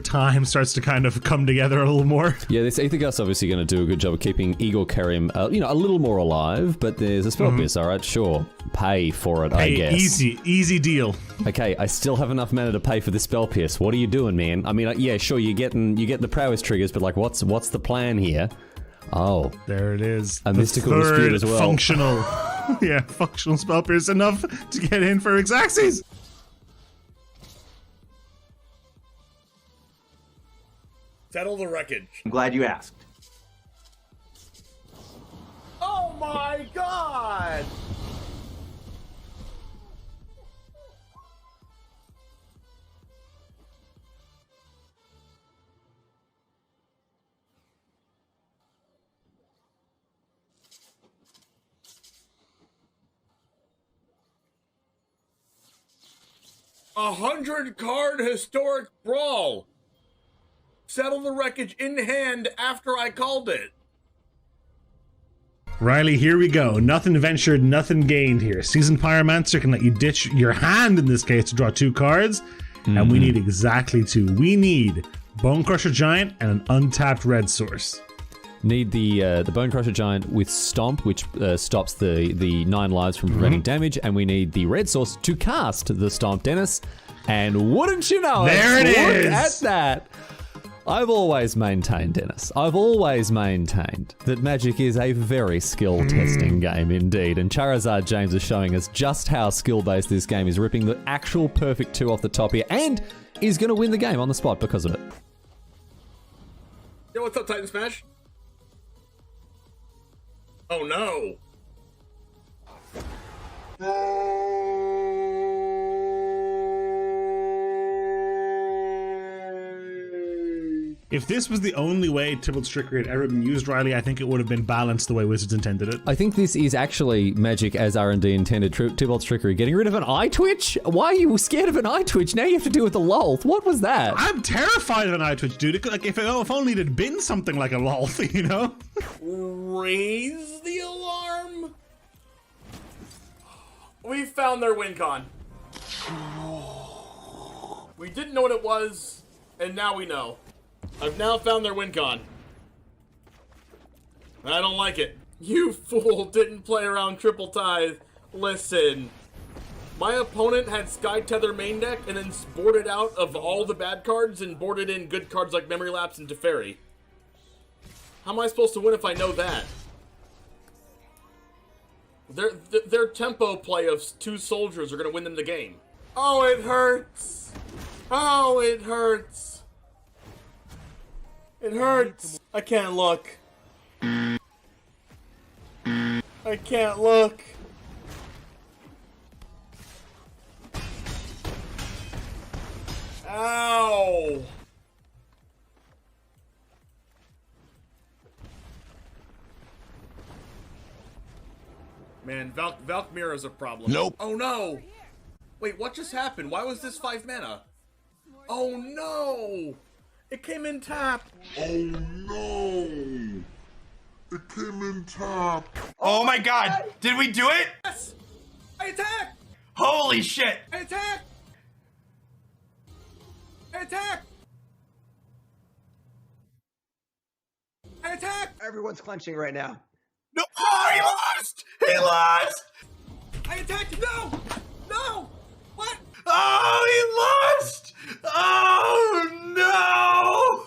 time starts to kind of come together a little more. Yeah, this Aethergust's obviously going to do a good job of keeping Igor Kerim, a little more alive, but there's a spell pierce, alright, sure. Pay for it, I guess. Easy deal. Okay, I still have enough mana to pay for this spell pierce. What are you doing, man? I mean, yeah, sure, you get the prowess triggers, but like, what's the plan here? Oh. There it is. A mystical dispute as well. Functional. Yeah, functional spell pierce enough to get in for Xaxes. Settle the wreckage. I'm glad you asked. Oh my god! A 100-card historic brawl. Settle the wreckage in hand after I called it. Riley, here we go. Nothing ventured, nothing gained here. Seasoned Pyromancer can let you ditch your hand in this case to draw 2 cards, and we need exactly 2. We need Bone Crusher Giant and an untapped red source. Need the Bone Crusher Giant with Stomp, which stops the 9 lives from preventing damage, and we need the red source to cast the Stomp, Dennis. And wouldn't you know there it is! At that, I've always maintained, Dennis, I've always maintained that Magic is a very skill-testing game indeed, and Charizard James is showing us just how skill-based this game is, ripping the actual perfect 2 off the top here, and is going to win the game on the spot because of it. Yo, what's up, Titan Smash? Oh no! If this was the only way Tybalt's Trickery had ever been used, Riley, I think it would have been balanced the way Wizards intended it. I think this is actually Magic as R&D intended. Tybalt's Trickery. Getting rid of an eye twitch? Why are you scared of an eye twitch? Now you have to deal with a lolth. What was that? I'm terrified of an eye twitch, dude. Like, if only it had been something like a lolth, you know? Raise the alarm. We found their win con. We didn't know what it was, and now we know. I've now found their win con. I don't like it. You fool didn't play around Triple Tithe. Listen. My opponent had Sky Tether main deck and then boarded out of all the bad cards and boarded in good cards like Memory Lapse and Teferi. How am I supposed to win if I know that? Their tempo play of 2 soldiers are going to win them the game. Oh, it hurts. Oh, it hurts. It hurts. I can't look. I can't look. Ow. Man, Valkmir is a problem. Nope. Oh no! Wait, what just happened? Why was this 5 mana? Oh no! It came in tap! Oh no! It came in tap. Oh my god! Did we do it? Yes! I attack! Holy shit! I attack! I attack! I attack! Everyone's clenching right now. No! Oh, he lost! He lost! I attacked! No! No! What? Oh, he lost! Oh no!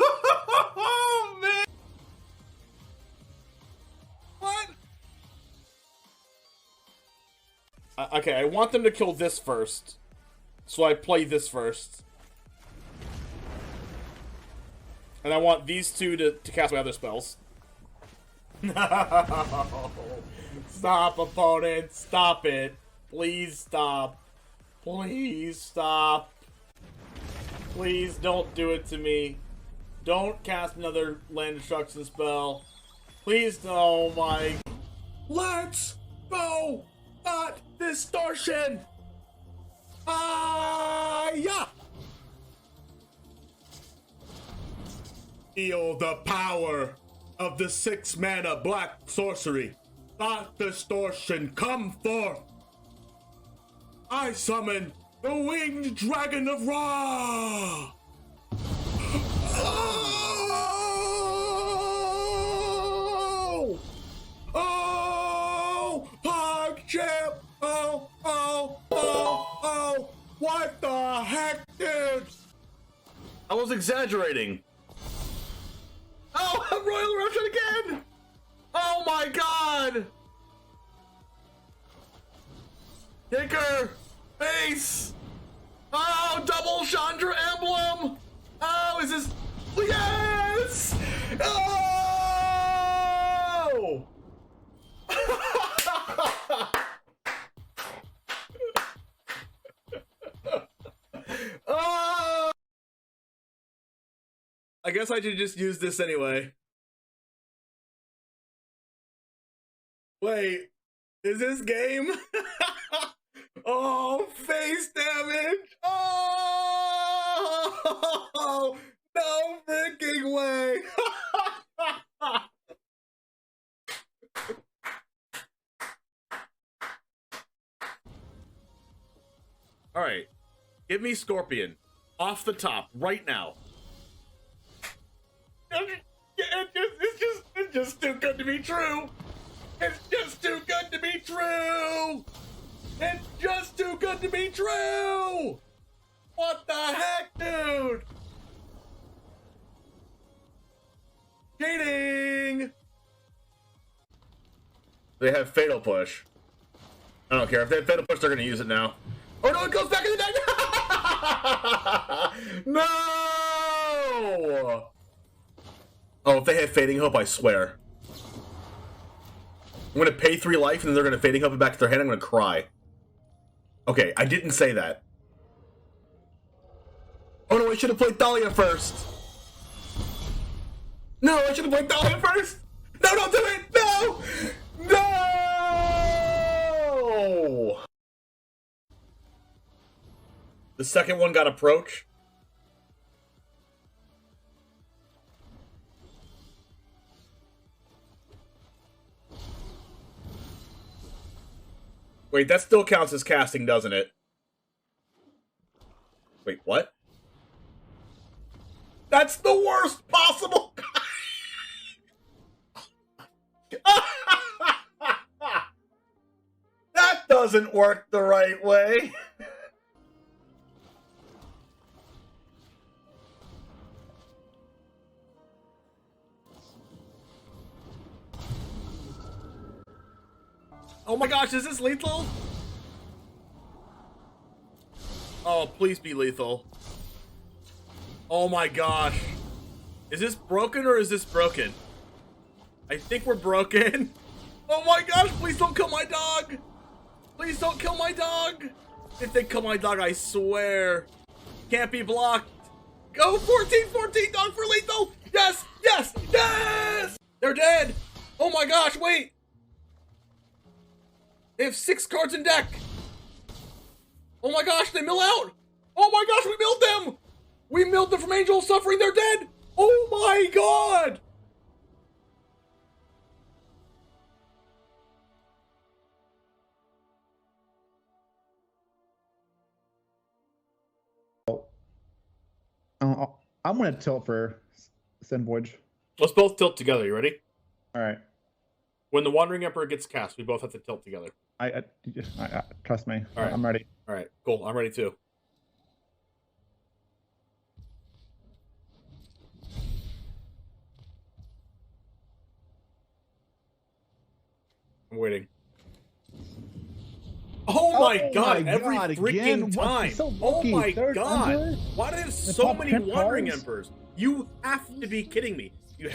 Oh man! What? Okay, I want them to kill this first. So I play this first. And I want these 2 to cast my other spells. No! Stop, opponent! Stop it! Please stop. Please stop. Please don't do it to me. Don't cast another land destruction spell. Please, oh my. Let's go! Not distortion! Yeah! Feel the power of the 6 mana black sorcery. Thought distortion, come forth. I summon the winged dragon of Ra. I was exaggerating. Oh, Royal Eruption again! Oh my god! Kicker! Base! Oh, double Chandra emblem! Oh, is this... Yes! Oh! Oh! I guess I should just use this anyway. Wait, is this game? Oh, face damage! Oh! No freaking way! Alright, give me Scorpion. Off the top, right now. It's just too good to be true! It's just too good to be true! It's just too good to be true! What the heck, dude? Cheating! They have Fatal Push. I don't care. If they have Fatal Push, they're gonna use it now. Oh no, it goes back in the deck! No! Oh, if they have Fading Hope, I swear. I'm gonna pay 3 life and then they're gonna Fading Hope it back to their hand. I'm gonna cry. Okay, I didn't say that. Oh no, I should have played Thalia first. No, I should have played Thalia first. No, don't do it. No, no. The second one got Approach. Wait, that still counts as casting, doesn't it? Wait, what? That's the worst possible. That doesn't work the right way. Oh my gosh, is this lethal? Oh, please be lethal. Oh my gosh. Is this broken or is this broken? I think we're broken. Oh my gosh, please don't kill my dog. Please don't kill my dog. If they kill my dog, I swear. Can't be blocked. Go 14-14 dog for lethal. Yes, yes, yes. They're dead. Oh my gosh, wait. They have 6 cards in deck. Oh my gosh, they mill out. Oh my gosh, we milled them. We milled them from Angel of Suffering. They're dead. Oh my god. I'm gonna tilt for Send Voyage. Let's both tilt together. You ready? All right. When the Wandering Emperor gets cast, we both have to tilt together. I trust me. All right. I'm ready. All right, cool. I'm ready too. I'm waiting. Oh my god, every freaking time. Oh my god. Why do they have so many Wandering Emperors? You have to be kidding me. You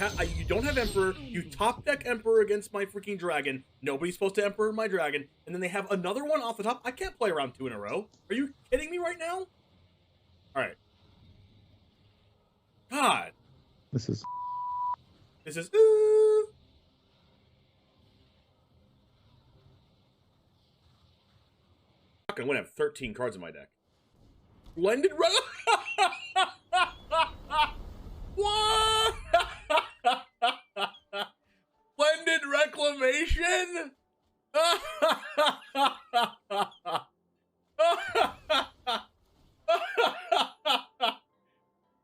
don't have Emperor. You top deck Emperor against my freaking dragon. Nobody's supposed to Emperor my dragon. And then they have another one off the top. I can't play around 2 in a row. Are you kidding me right now? All right. God. This is. I'm gonna have 13 cards in my deck. Blended What? Blended Reclamation?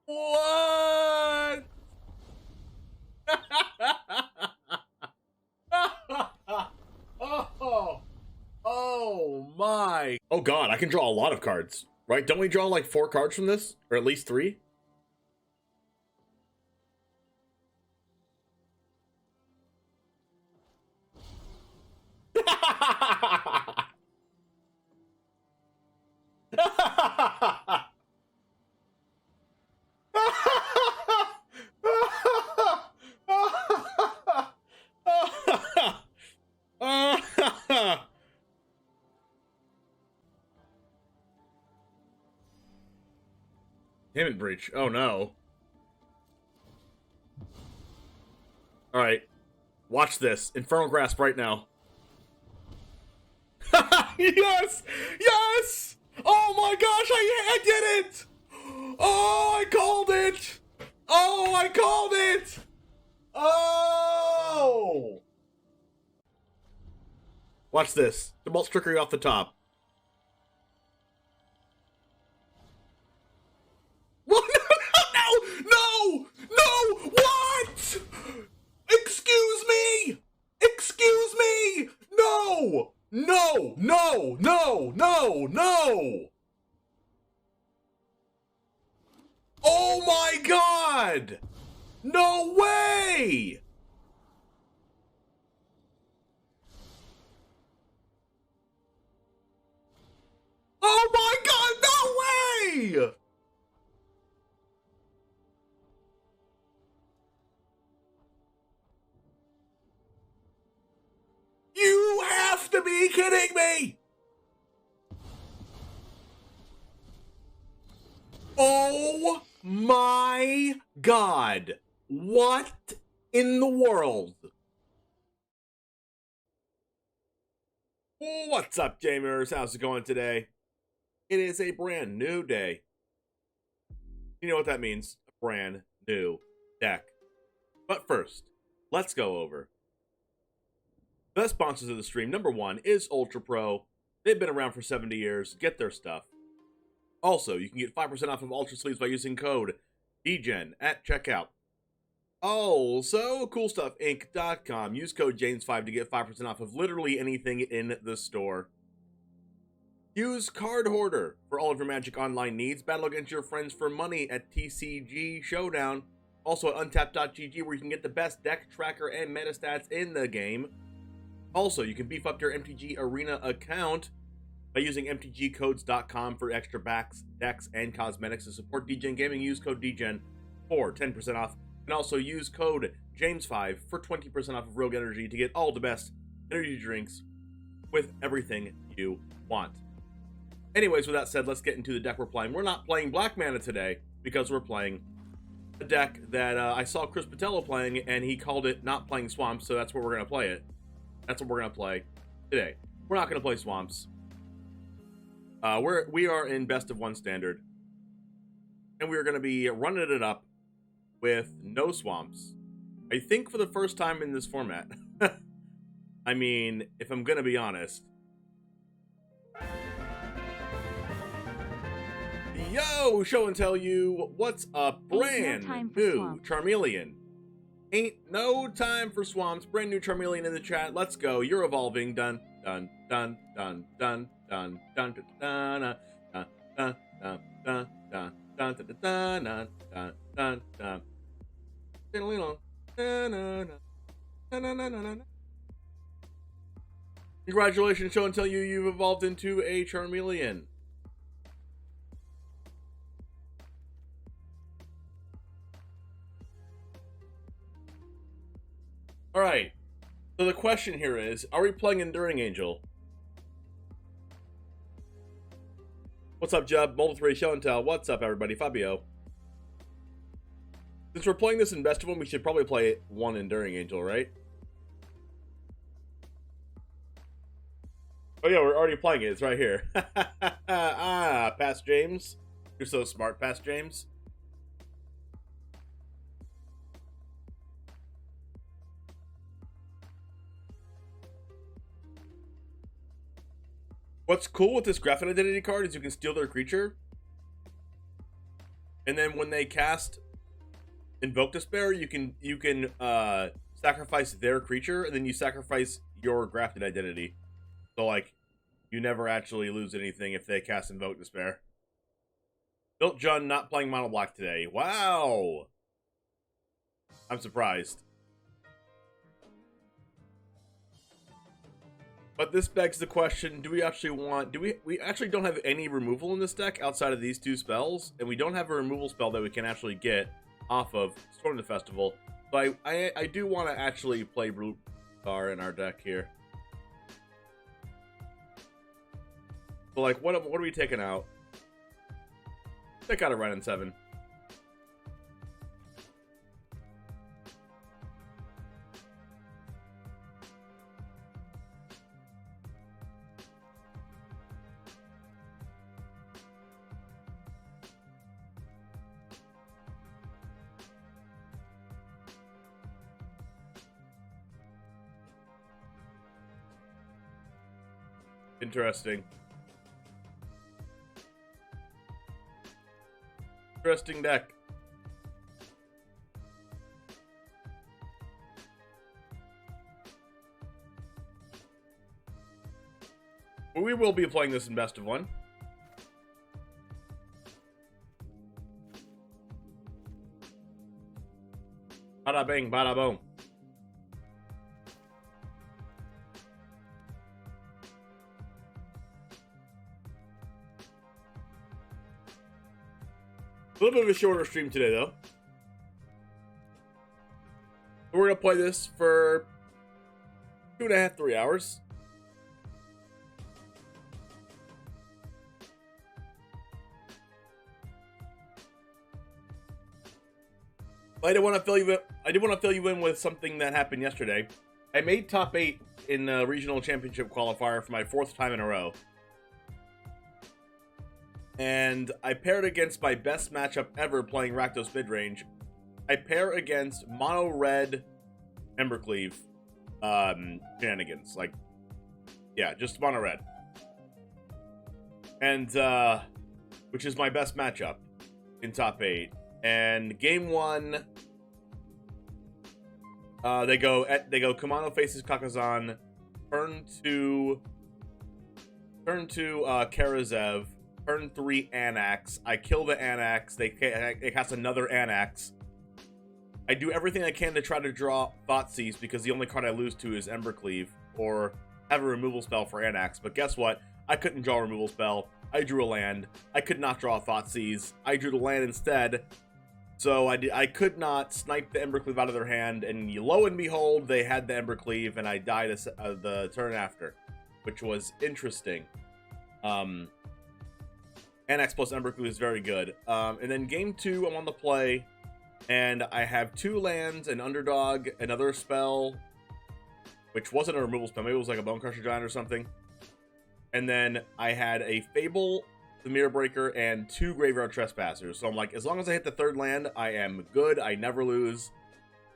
What? Oh my. Oh god, I can draw a lot of cards, right? Don't we draw like 4 cards from this? Or at least 3? Payment breach. Oh no. Alright. Watch this. Infernal Grasp right now. Yes! Yes! Oh my gosh, I did it! Oh, I called it! Oh, I called it! Oh! Watch this. The Bolt Trickery off the top. No, no, no, no, what? Excuse me! Excuse me! No! No, no, no, no, no! Oh my god! No way! Oh my god, no way! You have to be kidding me! Oh my god! What in the world? What's up, gamers? How's it going today? It is a brand new day. You know what that means? A brand new deck. But first, let's go over the sponsors of the stream. Number one is Ultra Pro. They've been around for 70 years. Get their stuff. Also, you can get 5% off of Ultra Sleeves by using code DGEN at checkout. Also, CoolStuffInc.com. Use code James5 to get 5% off of literally anything in the store. Use Card Hoarder for all of your Magic Online needs. Battle against your friends for money at TCG Showdown. Also at Untapped.gg, where you can get the best deck tracker and meta stats in the game. Also, you can beef up your MTG Arena account by using mtgcodes.com for extra backs, decks, and cosmetics. To support DGen Gaming, use code DGEN for 10% off. And also use code James5 for 20% off of Rogue Energy to get all the best energy drinks with everything you want. Anyways, with that said, let's get into the deck we're playing. We're not playing Black Mana today because we're playing a deck that I saw Chris Patello playing, and he called it not playing Swamps, so that's where we're going to play it. That's what we're going to play today. We're not going to play Swamps. We are in best of one standard, and we're going to be running it up with no Swamps. I think for the first time in this format. I mean, if I'm going to be honest. Yo, show and tell you what's up. Brand new Charmeleon. Ain't no time for Swamps. Brand new Charmeleon in the chat. Let's go. You're evolving. Dun dun dun dun dun dun dun dun dun dun dun dun dun dun dun dun dun. Congratulations, show and tell you you've evolved into a Charmeleon. Alright, so the question here is, are we playing Enduring Angel? What's up, Jub? Mold3, Show and Tell. What's up, everybody? Fabio. Since we're playing this in Best of One, we should probably play one Enduring Angel, right? Oh yeah, we're already playing it. It's right here. Ah, Past James. You're so smart, Past James. What's cool with this Graphic Identity card is you can steal their creature, and then when they cast Invoke Despair, you can sacrifice their creature, and then you sacrifice your Grafted Identity. So like, you never actually lose anything if they cast Invoke Despair. Built John not playing Mono Black today. Wow, I'm surprised. But this begs the question, do we actually want... We actually don't have any removal in this deck outside of these two spells, and we don't have a removal spell that we can actually get off of Storm the Festival. So I do want to actually play Blue Star in our deck here. So, like, what are we taking out? Take out a Ren and 7. Interesting. Interesting deck. But we will be playing this in best of one. Bada bing, bada boom. A little bit of a shorter stream today, though. We're going to play this for 2.5, 3 hours. I did want to fill you in with something that happened yesterday. I made top 8 in the regional championship qualifier for my 4th time in a row. And I paired against my best matchup ever playing Rakdos midrange. I pair against mono red Embercleave shenanigans. Like, yeah, just mono red. And which is my best matchup in top 8. And game 1, they go Kumano faces Kakazan, turn 2 Karazev. Turn 3 Anax. I kill the Anax. They cast another Anax. I do everything I can to try to draw Thoughtseize because the only card I lose to is Embercleave or have a removal spell for Anax. But guess what? I couldn't draw a removal spell. I drew a land. I could not draw a Thoughtseize. I drew the land instead. So I could not snipe the Embercleave out of their hand. And lo and behold, they had the Embercleave and I died the turn after, which was interesting. Anax plus Embercleave is very good. And then game 2, I'm on the play, and I have 2 lands, an Underdog, another spell, which wasn't a removal spell. Maybe it was like a Bone Crusher Giant or something. And then I had a Fable, the Mirror Breaker, and 2 Graveyard Trespassers. So I'm like, as long as I hit the 3rd land, I am good. I never lose.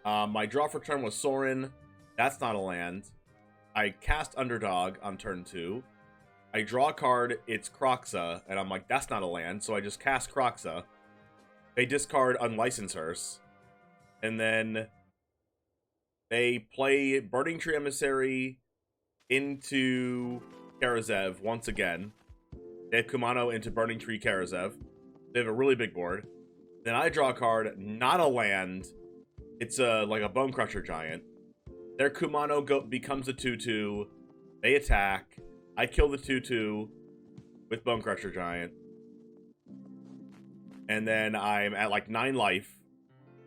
My draw for turn was Sorin. That's not a land. I cast Underdog on turn 2. I draw a card, it's Crokeyz, and I'm like, that's not a land, so I just cast Crokeyz. They discard Unlicensed Hearse, and then they play Burning Tree Emissary into Karazev once again. They have Kumano into Burning Tree Karazev. They have a really big board. Then I draw a card, not a land. It's like a Bone Crusher Giant. Their Kumano becomes a 2/2. They attack. I kill the 2/2 with Bone Crusher Giant. And then I'm at like 9 life.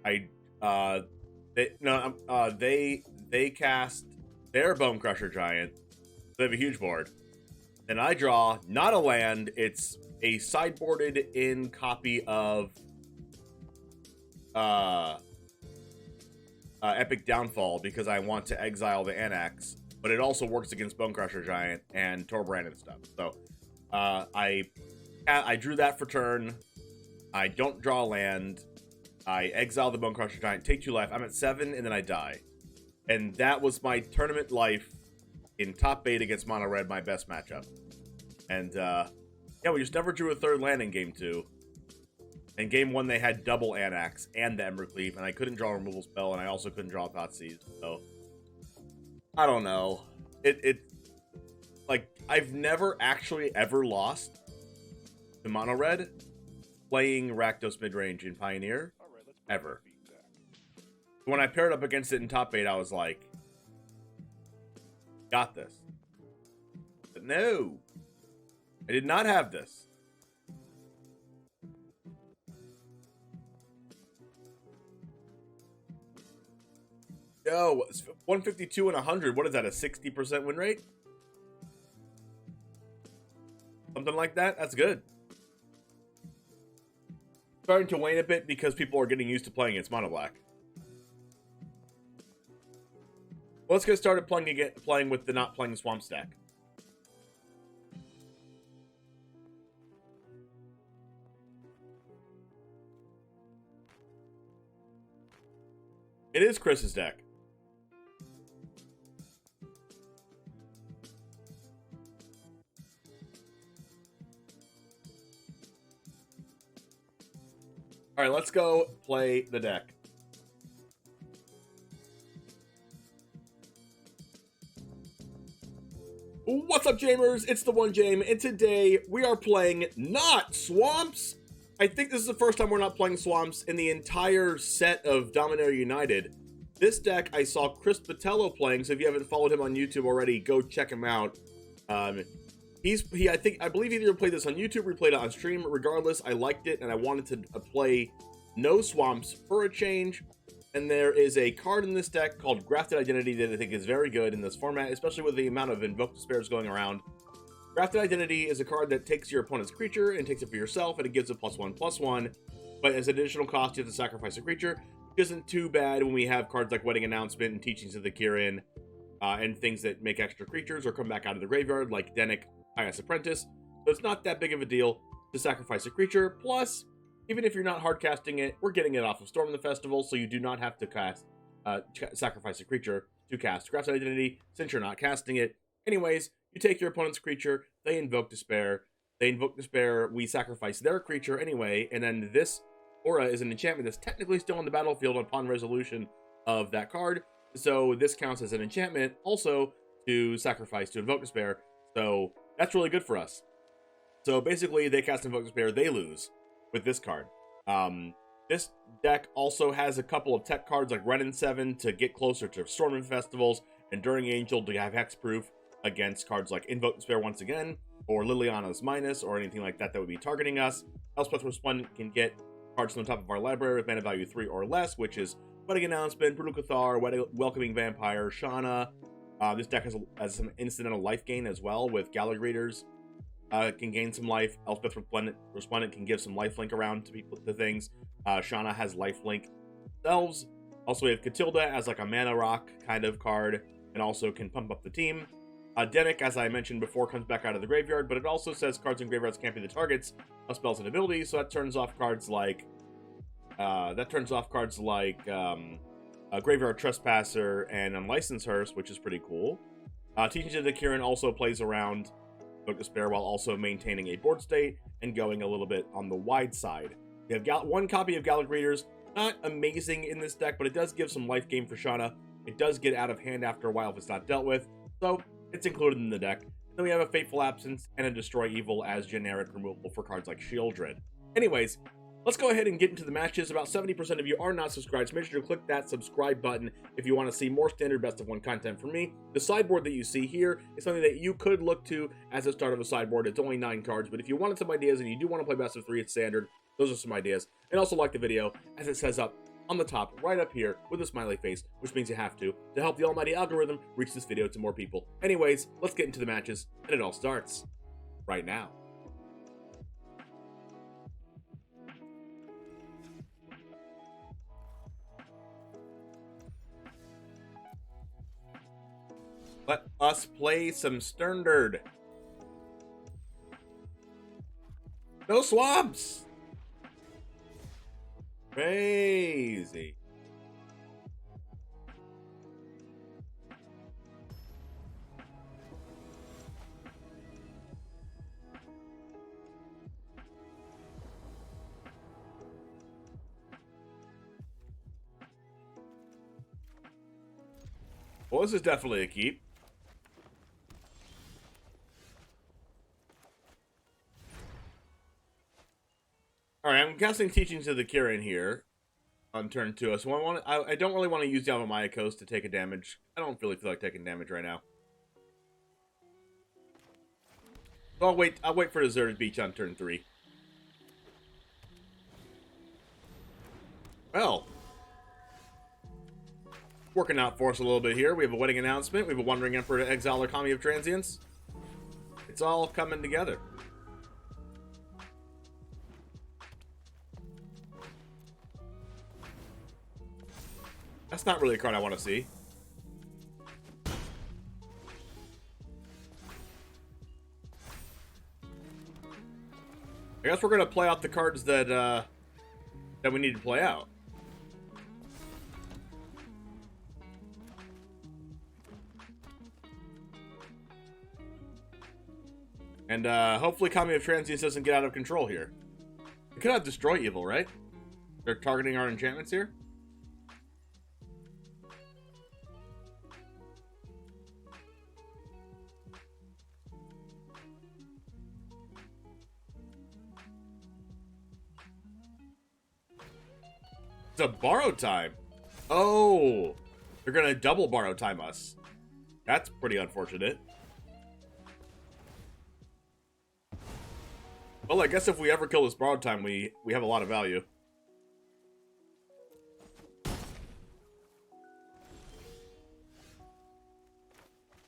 They cast their Bone Crusher Giant. They have a huge board. Then I draw not a land, it's a sideboarded in copy of Epic Downfall because I want to exile the Anax. But it also works against Bone Crusher Giant and Torbrand and stuff. So I drew that for turn. I don't draw a land. I exile the Bone Crusher Giant, take 2 life. I'm at 7, and then I die. And that was my tournament life in top 8 against Mono Red, my best matchup. And yeah, we just never drew a 3rd land in game 2. In game 1, they had double Anax and the Embercleave, and I couldn't draw a removal spell, and I also couldn't draw a Thoughtseize. So I don't know. Like, I've never actually ever lost to Mono Red playing Rakdos midrange in Pioneer. Ever. When I paired up against it in top 8, I was like, got this. No. I did not have this. No, 152 and 100. What is that, a 60% win rate? Something like that? That's good. Starting to wane a bit because people are getting used to playing against mono black. Well, let's get started playing with the not playing swamp stack. It is Chris's deck. All right, let's go play the deck. What's up, Jamers? It's the one Jame, and today we are playing not Swamps. I think this is the first time we're not playing Swamps in the entire set of Dominaria United. This deck I saw Chris Patello playing, so if you haven't followed him on YouTube already, go check him out. I believe he either played this on YouTube or he played it on stream. Regardless, I liked it and I wanted to play no Swamps for a change. And there is a card in this deck called Grafted Identity that I think is very good in this format, especially with the amount of Invoke Despairs going around. Grafted Identity is a card that takes your opponent's creature and takes it for yourself, and it gives it +1/+1. But as an additional cost, you have to sacrifice a creature, which isn't too bad when we have cards like Wedding Announcement and Teachings of the Kirin, and things that make extra creatures or come back out of the graveyard, like Denick, Pious Apprentice. So it's not that big of a deal to sacrifice a creature. Plus, even if you're not hard casting it, we're getting it off of Storm in the Festival, so you do not have to sacrifice a creature to cast Grafted Identity, since you're not casting it. Anyways, you take your opponent's creature, they invoke Despair. They invoke Despair, we sacrifice their creature anyway, and then this aura is an enchantment that's technically still on the battlefield upon resolution of that card. So this counts as an enchantment also to sacrifice to invoke Despair. So that's really good for us. So basically, they cast Invoke Despair, they lose with this card. This deck also has a couple of tech cards like Renin 7 to get closer to Storm Festivals, Enduring Angel to have hexproof against cards like Invoke Despair once again, or Liliana's Minus, or anything like that that would be targeting us. Elspeth Resplendent can get cards from the top of our library with mana value 3 or less, which is Wedding Announcement, Brutal Cathar, Welcoming Vampire, Shauna. This deck has some incidental life gain as well with Gallery Readers. Can gain some life. Elspeth Resplendent can give some lifelink around to things. Shauna has lifelink themselves. Also, we have Catilda as like a mana rock kind of card, and also can pump up the team. Denick, as I mentioned before, comes back out of the graveyard, but it also says cards in graveyards can't be the targets of spells and abilities, so that turns off cards like Graveyard Trespasser and Unlicensed Hearse, which is pretty cool. Teachings of the Kirin also plays around Invoke Despair while also maintaining a board state and going a little bit on the wide side. We have one copy of Gallic Readers. Not amazing in this deck, but it does give some life gain for Shauna. It does get out of hand after a while if it's not dealt with, so it's included in the deck. Then we have a Fateful Absence and a Destroy Evil as generic removal for cards like Shieldred. Anyways, let's go ahead and get into the matches. About 70% of you are not subscribed, so make sure to click that subscribe button if you want to see more standard best of one content from me. The sideboard that you see here is something that you could look to as a start of a sideboard. It's only 9 cards, but if you wanted some ideas and you do want to play best of 3, it's standard. Those are some ideas. And also like the video, as it says up on the top, right up here, with a smiley face, which means you have to help the almighty algorithm reach this video to more people. Anyways, let's get into the matches, and it all starts right now. Let us play some Sternderd. No swamps! Crazy. Well, this is definitely a keep. Alright, I'm casting Teachings of the Kirin here on turn 2. So I don't really want to use Yavimaya Coast to take a damage. I don't really feel like taking damage right now. I'll wait for Deserted Beach on turn 3. Well, working out for us a little bit here. We have a wedding announcement. We have a Wandering Emperor to exile our Kami of Transience. It's all coming together. That's not really a card I want to see. I guess we're gonna play out the cards that that we need to play out. And hopefully Kami of Transience doesn't get out of control here. We could have Destroy Evil, right? They're targeting our enchantments here. It's a borrow time. Oh, they're gonna double borrow time us. That's pretty unfortunate. Well, I guess if we ever kill this borrow time, we have a lot of value.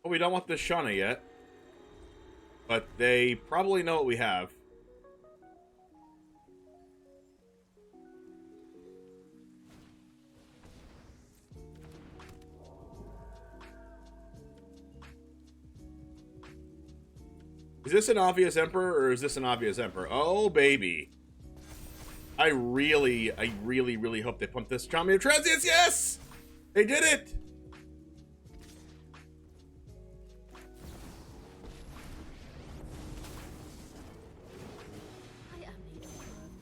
Well, we don't want this Shauna yet, but they probably know what we have. Is this an obvious Emperor, or is this an obvious Emperor? Oh, baby. I really hope they pump this Kami of Transience. Yes! They did it!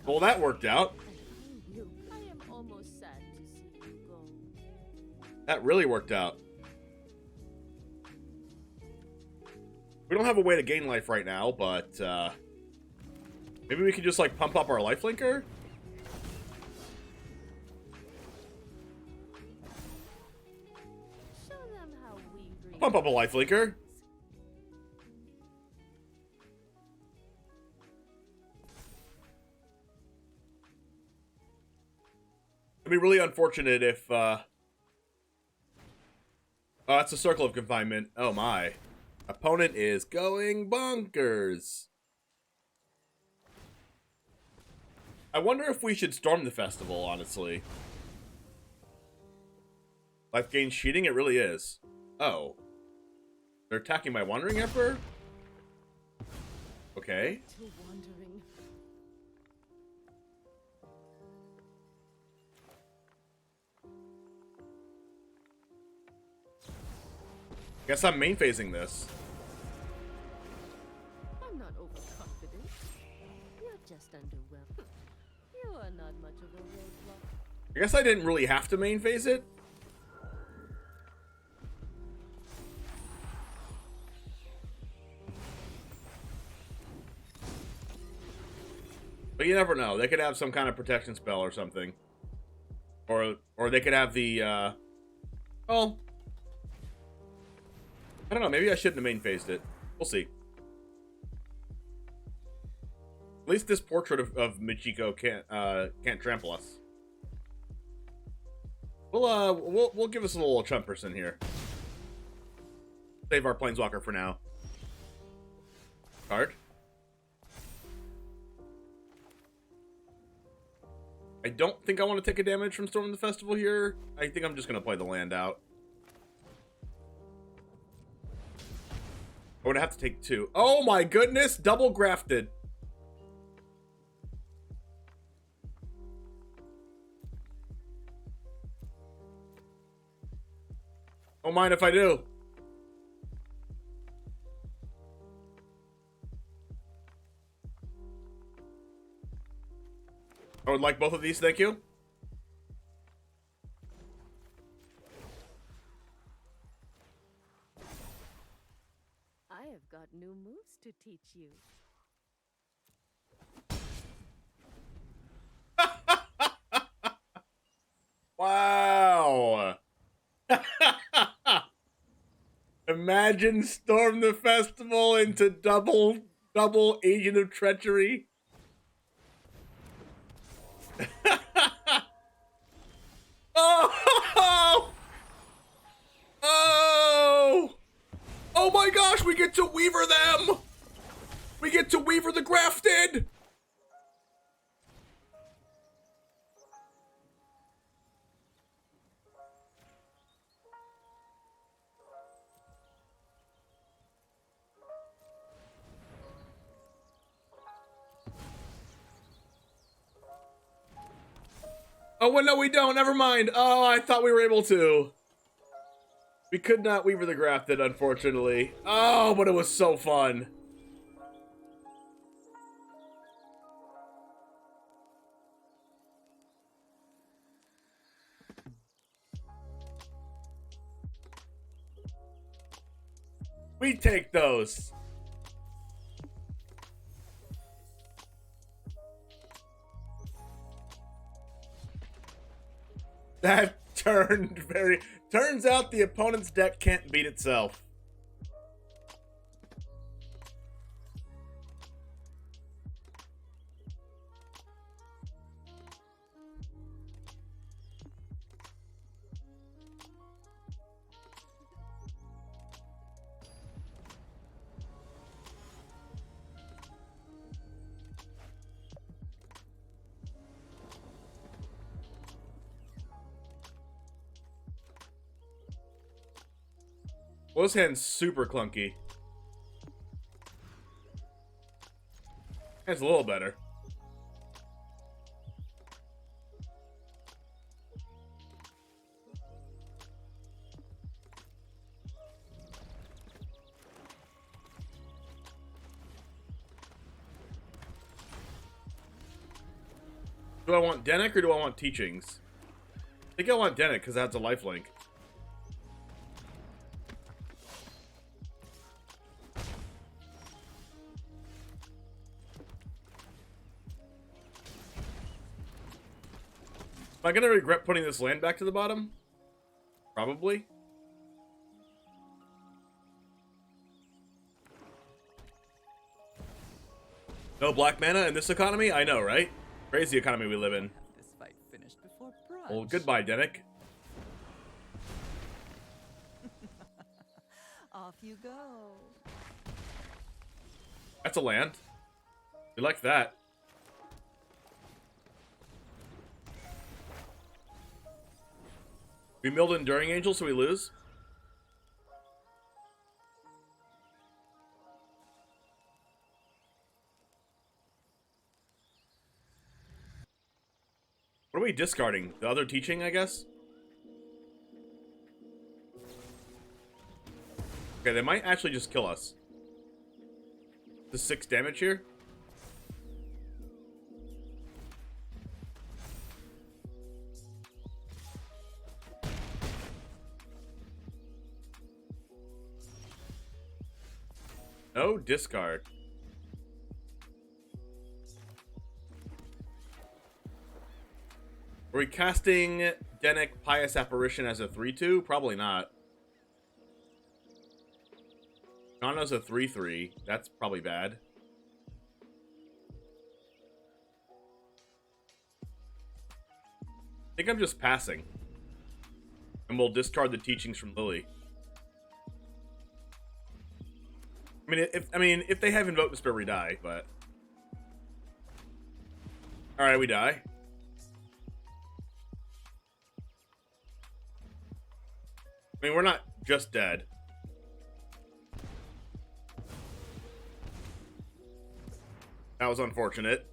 Well, that worked out. I am almost sad to see you go. That really worked out. We don't have a way to gain life right now, but maybe we can just like pump up our life linker. Show them how we bring Pump up a life linker. It'd be really unfortunate if oh, it's a circle of confinement. Oh my. Opponent is going bonkers. I wonder if we should storm the festival, honestly. Life gain cheating? It really is. Oh. They're attacking my Wandering Emperor? Okay. to wandering. Guess I'm main phasing this. I'm not overconfident. You're just underwhelmed. You are not much of a roadblock. I guess I didn't really have to main phase it. But you never know. They could have some kind of protection spell or something. Or they could have the, well, I don't know. Maybe I shouldn't have main phased it. We'll see. At least this portrait of Michiko can't trample us. We'll give us a little chump person here. Save our Planeswalker for now. Card. I don't think I want to take a damage from Storm the Festival here. I think I'm just going to play the land out. I would have to take 2. Oh my goodness! Double grafted. Don't mind if I do. I would like both of these, thank you. I have got new moves to teach you. Wow. Imagine Storm the Festival into double Double agent of treachery. Oh! Oh! Oh my gosh, we get to Weaver them! We get to Weaver the Grafted! Oh, well, no, we don't. Never mind. Oh, I thought we were able to. We could not Weaver the Grafted, unfortunately. Oh, but it was so fun. We take those. That turned very... Turns out the opponent's deck can't beat itself. Well, this hand's super clunky. It's a little better. Do I want Denick or do I want Teachings? I think I want Denick because that's a lifelink. Am I gonna regret putting this land back to the bottom? Probably. No black mana in this economy? I know, right? Crazy economy we live in. This fight finished before brunch. Well, goodbye, Denick. Off you go. That's a land. We like that. We milled Enduring Angel, so we lose. What are we discarding? The other teaching, I guess? Okay, they might actually just kill us. The 6 damage here. No discard. Are we casting Denick Pious Apparition as a 3-2? Probably not. Nana's a 3-3. That's probably bad. I think I'm just passing. And we'll discard the teachings from Lily. I mean, if they have Invoke Despair, we die, but... Alright, we die. I mean, we're not just dead. That was unfortunate.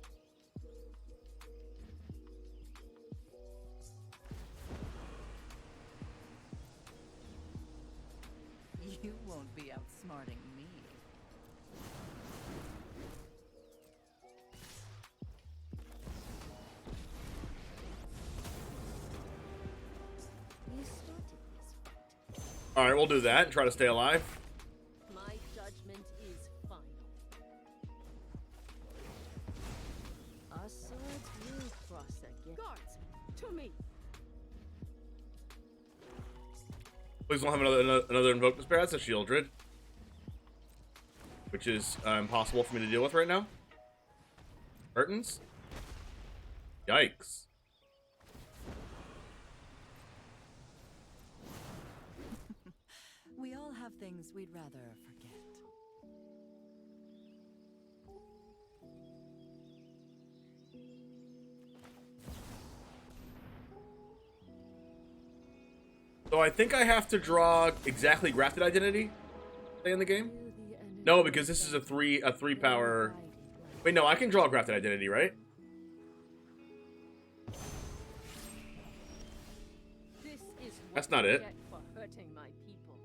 You won't be outsmarting me. You started this fight. Alright, we'll do that and try to stay alive. My judgment is final. Our swords will cross again. Guards, to me. Please don't have another Invoke Despair. That's a Shieldred. Which which is impossible for me to deal with right now. Curtains? Yikes. We all have things we'd rather forget. So I think I have to draw exactly grafted identity in the game. No, because this is a three power. Wait, no, I can draw grafted identity, right? This is what That's not you it. get for hurting my people.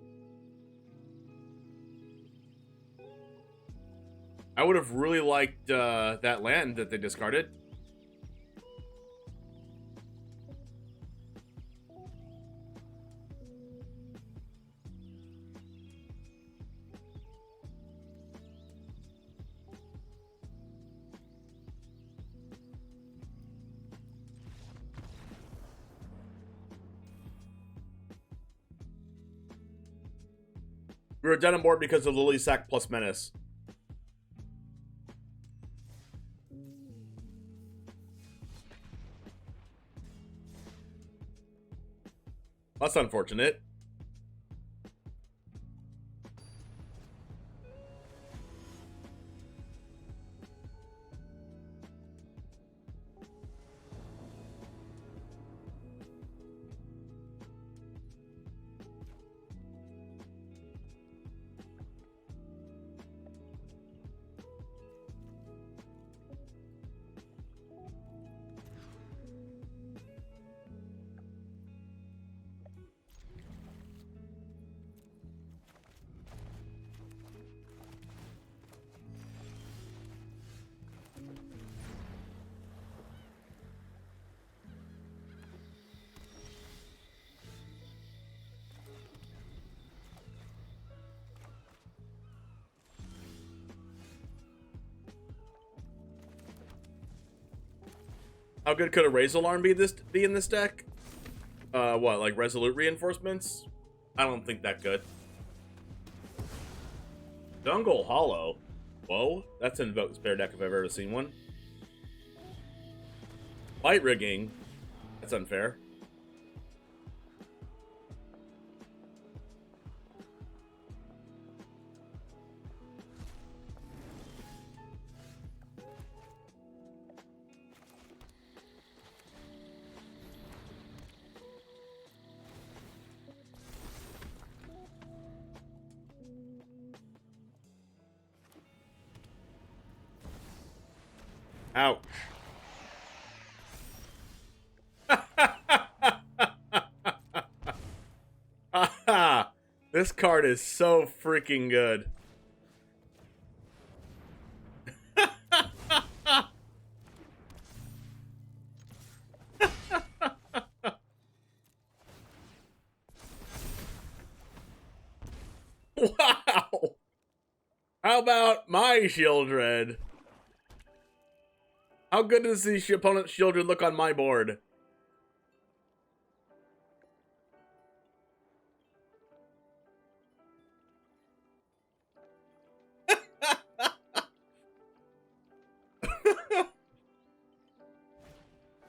I would have really liked that land that they discarded. We were dead on board because of Lily Sack plus Menace. That's unfortunate. How good could a Raise Alarm be in this deck? What, like Resolute Reinforcements? I don't think that good. Jungle Hollow. Whoa, that's an Invoke Spare deck if I've ever seen one. Fight Rigging. That's unfair. Ouch. This card is so freaking good. Wow. How about my Shieldred? How good does the opponent's Shieldred look on my board?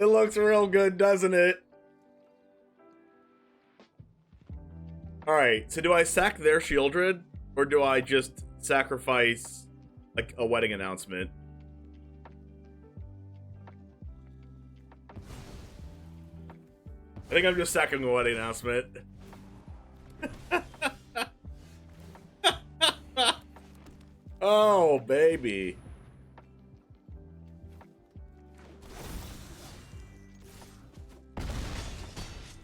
It looks real good, doesn't it? Alright, so do I sack their Shieldred? Or do I just sacrifice, like, a wedding announcement? I think I'm just sacking the wedding announcement. Oh, baby.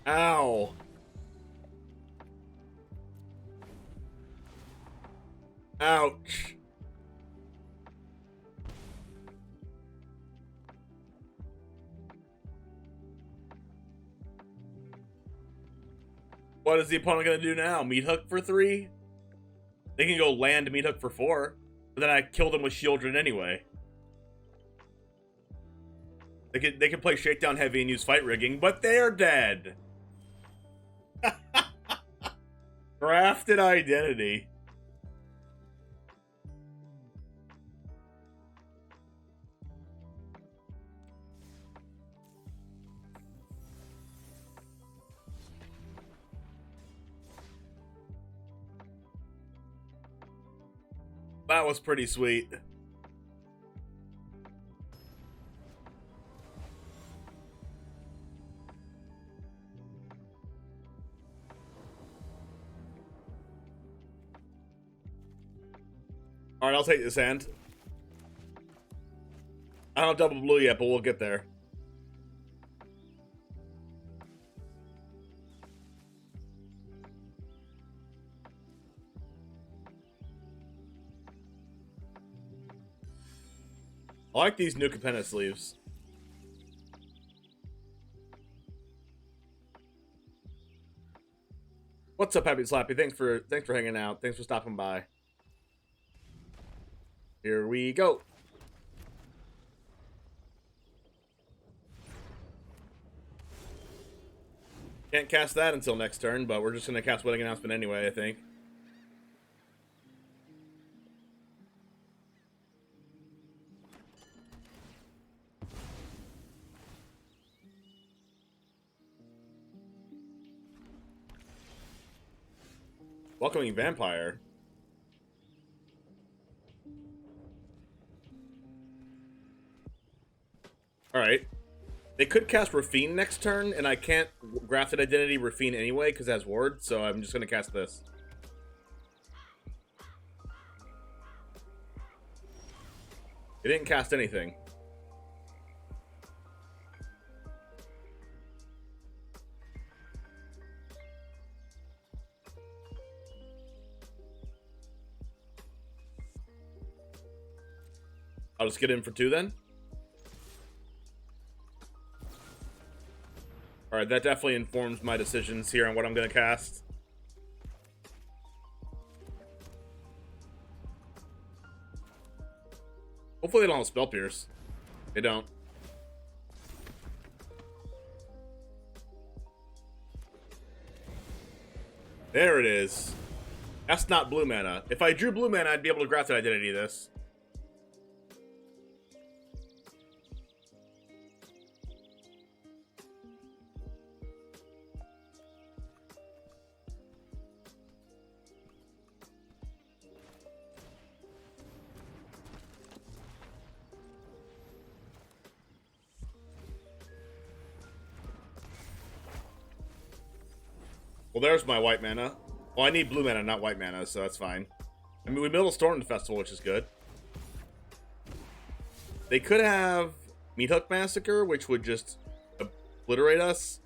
Ow. Ouch. What is the opponent going to do now? Meat Hook for 3? They can go land Meat Hook for 4. But then I kill them with Shieldred anyway. They can play Shakedown Heavy and use Fight Rigging, but they're dead. Grafted Identity. That was pretty sweet. Alright, I'll take this hand. I don't have double blue yet, but we'll get there. I like these new Capenna sleeves. What's up, Happy Slappy? Thanks for hanging out. Thanks for stopping by. Here we go. Can't cast that until next turn, but we're just gonna cast Wedding Announcement anyway, I think. Welcoming Vampire. Alright. They could cast Rafine next turn, and I can't Grafted Identity Rafine anyway, because it has Ward, so I'm just going to cast this. It didn't cast anything. I'll just get in for 2 then. Alright, that definitely informs my decisions here on what I'm going to cast. Hopefully they don't have Spell Pierce. They don't. There it is. That's not blue mana. If I drew blue mana, I'd be able to Grafted Identity this. Well, there's my white mana. Well, I need blue mana, not white mana, so that's fine. I mean, we built a Storm Festival, which is good. They could have Meat Hook Massacre, which would just obliterate us.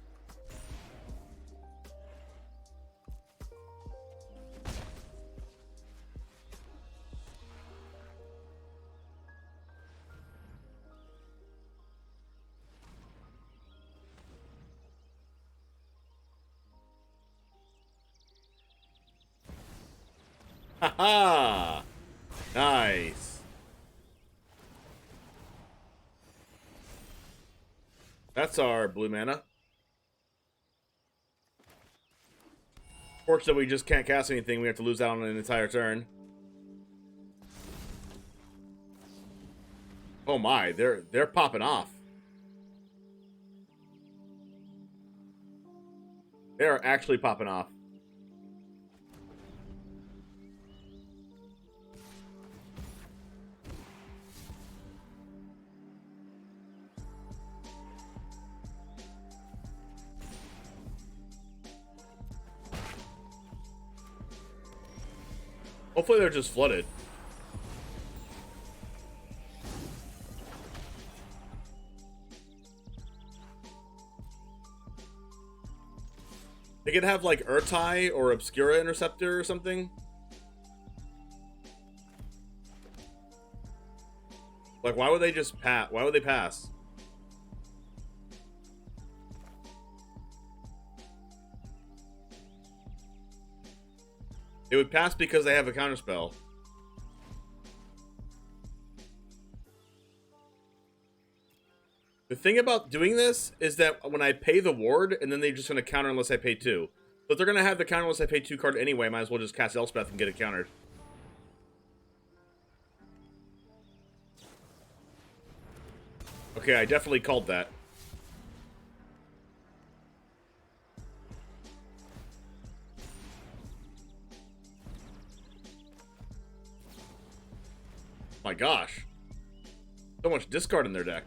Haha! Nice. That's our blue mana. Fortunately, we just can't cast anything. We have to lose out on an entire turn. Oh my, they're popping off. They are actually popping off. Hopefully they're just flooded. They could have like Urtai or Obscura Interceptor or something. Like, why would they just pass? Why would they pass? It would pass because they have a counterspell. The thing about doing this is that when I pay the ward, and then they're just going to counter unless I pay 2. So if they're going to have the counter unless I pay 2 card anyway, might as well just cast Elspeth and get it countered. Okay, I definitely called that. My gosh. So much discard in their deck.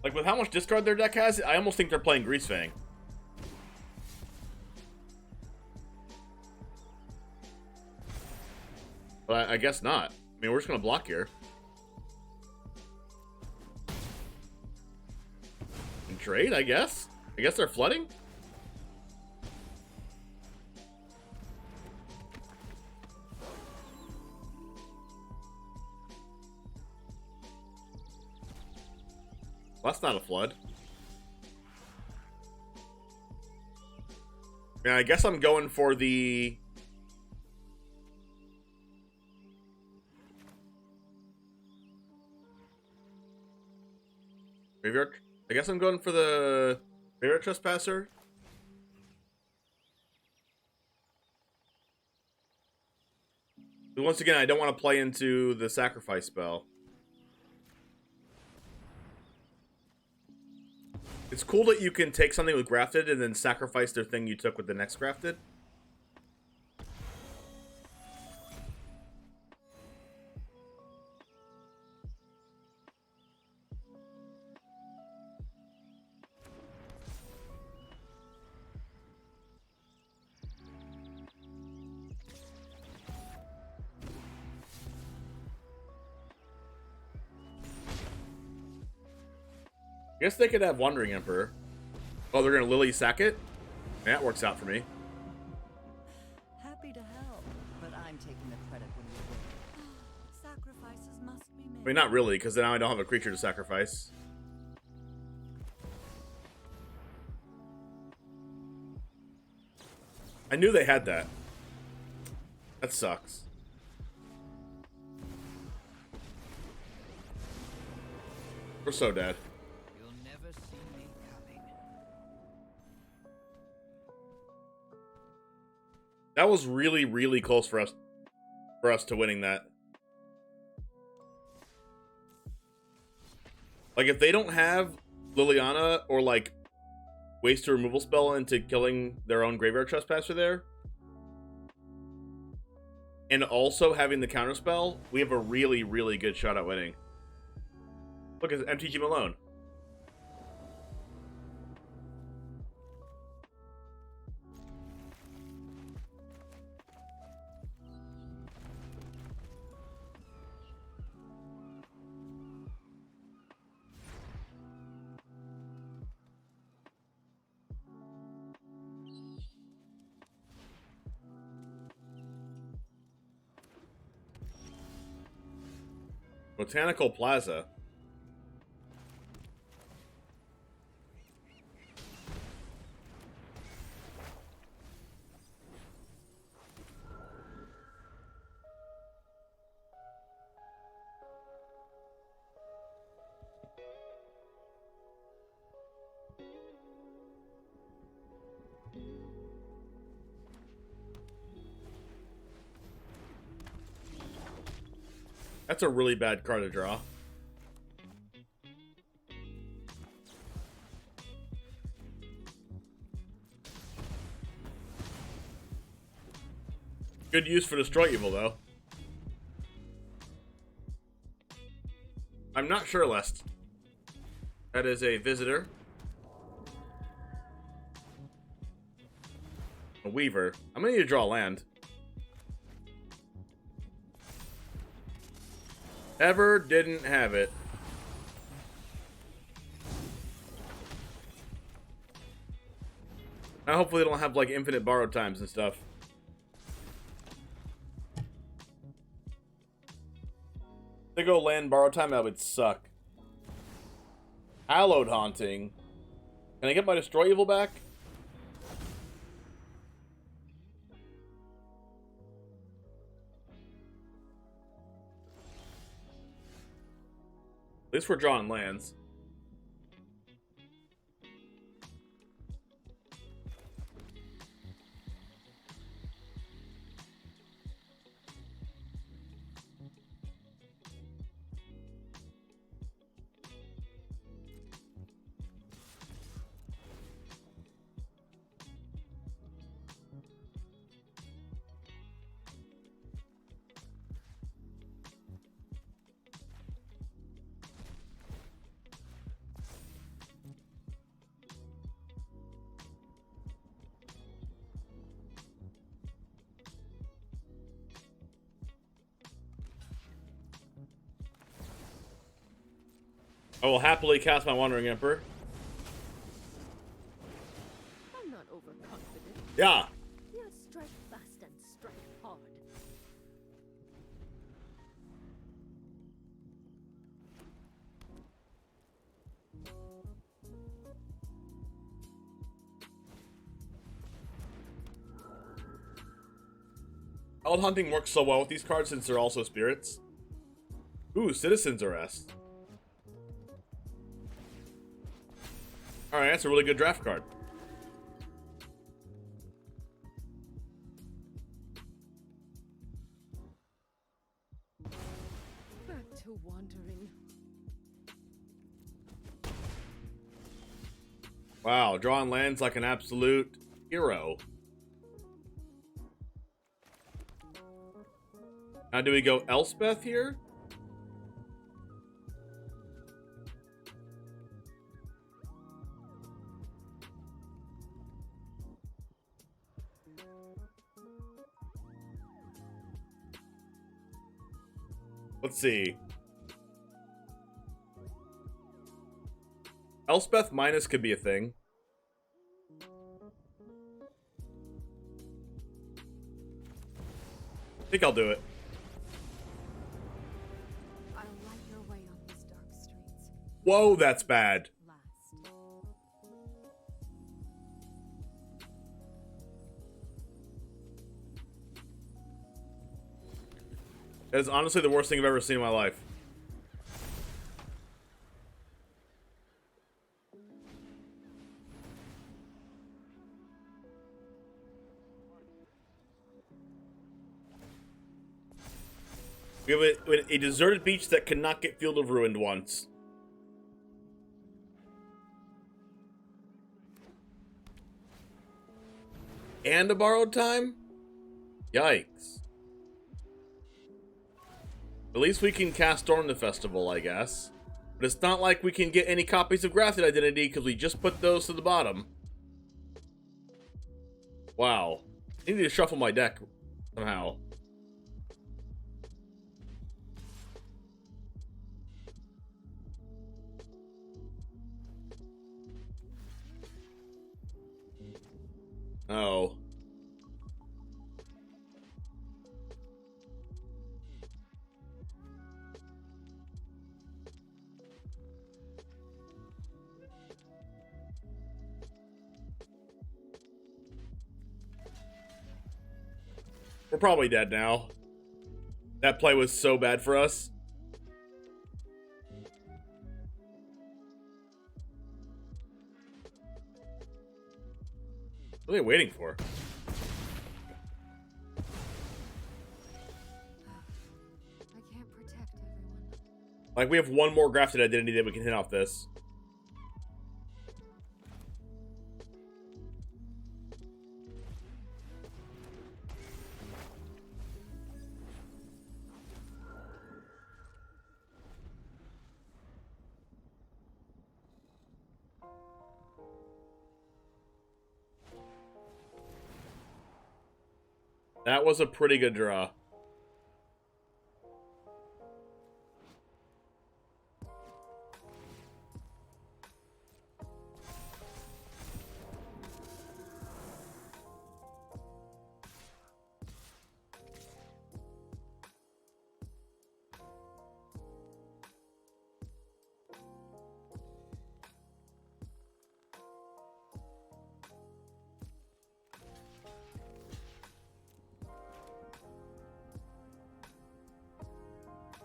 Like, with how much discard their deck has, I almost think they're playing Greasefang. But I guess not. I mean, we're just going to block here. And trade, I guess? I guess they're flooding? Well, that's not a flood. Yeah, I guess I'm going for the... Graveyard? I guess I'm going for the Graveyard Trespasser. But once again, I don't want to play into the sacrifice spell. It's cool that you can take something with grafted and then sacrifice their thing you took with the next grafted. I guess they could have Wandering Emperor. Oh, they're gonna Lily sack it? That works out for me. Happy to help, but I'm taking the credit when you win. Sacrifices must be made. I mean, not really, because now I don't have a creature to sacrifice. I knew they had that. That sucks. We're so dead. That was really, really close for us to winning that. Like, if they don't have Liliana or, like, waste a removal spell into killing their own Graveyard Trespasser there, and also having the counterspell, we have a really, really good shot at winning. Look, it's MTG Malone. Botanical Plaza. That's a really bad card to draw. Good use for Destroy Evil, though. I'm not sure, Lest. That is a visitor. A Weaver. I'm gonna need to draw land. Ever didn't have it. Now hopefully they don't have like infinite borrow times and stuff. If they go land borrow time, that would suck. Hallowed Haunting. Can I get my Destroy Evil back? At least we're drawing lands. I will happily cast my Wandering Emperor. I'm not overconfident. Yeah. You strike fast and strike hard. Old hunting works so well with these cards since they're also spirits. Ooh, Citizen's Arrest. Alright, that's a really good draft card. Back to wandering. Wow, drawing lands like an absolute hero. Now do we go Elspeth here? Let's see. Elspeth minus could be a thing. I think I'll do it. I'll light your way on these dark streets. Whoa, that's bad. Last. That is honestly the worst thing I've ever seen in my life. We have a deserted beach that cannot get Field of Ruined once. And a borrowed time? Yikes. At least we can cast Storm the Festival, I guess. But it's not like we can get any copies of Grafted Identity because we just put those to the bottom. Wow. I need to shuffle my deck somehow. Oh. We're probably dead now. That play was so bad for us. What are they waiting for? I can't protect everyone. Like, we have one more Grafted Identity that we can hit off this. That was a pretty good draw.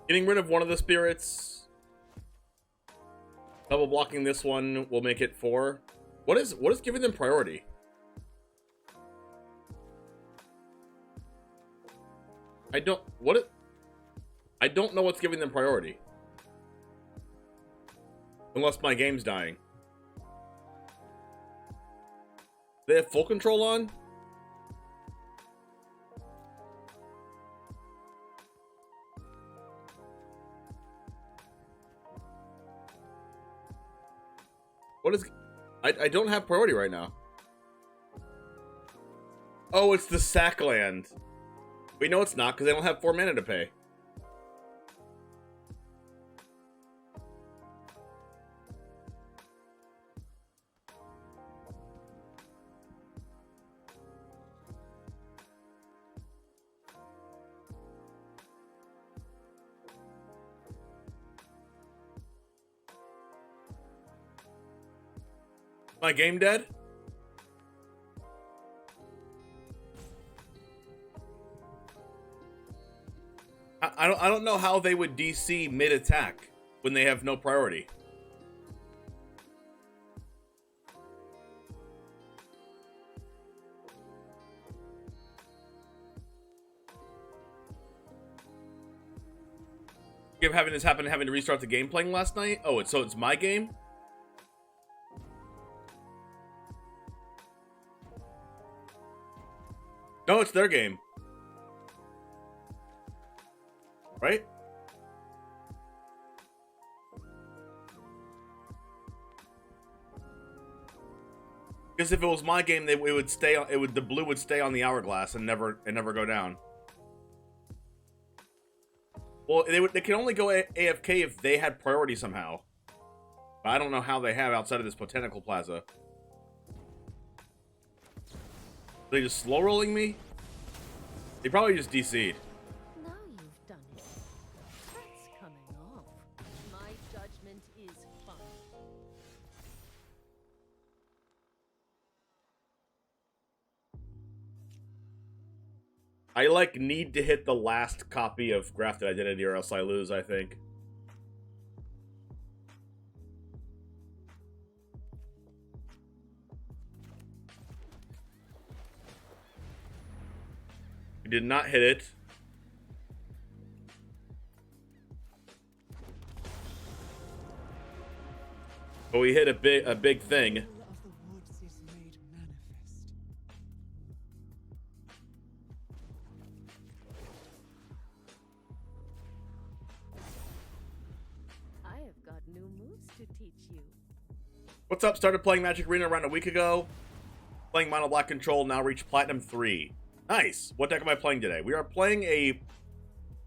Getting rid of one of the spirits. Double blocking this one will make it 4. What is giving them priority? I don't know what's giving them priority. Unless my game's dying. They have full control on? What is... I don't have priority right now. Oh, it's the sack land. We know it's not because they don't have 4 mana to pay. My game dead? I don't know how they would DC mid-attack when they have no priority. You having this happen, having to restart the game playing last night? Oh, so it's my game? No, it's their game. Right? Because if it was my game, it would stay on. The blue would stay on the hourglass and never go down. Well, they can only go AFK if they had priority somehow. But I don't know how they have outside of this botanical plaza. Are they just slow rolling me? They probably just DC'd. Now you've done it. That's coming off. My judgment is fine. I need to hit the last copy of Grafted Identity or else I lose, I think. We did not hit it. But we hit a big thing. I have got new moves to teach you. What's up? Started playing Magic Arena around a week ago. Playing Mono Black Control, now reached Platinum 3. Nice. What deck am I playing today? We are playing a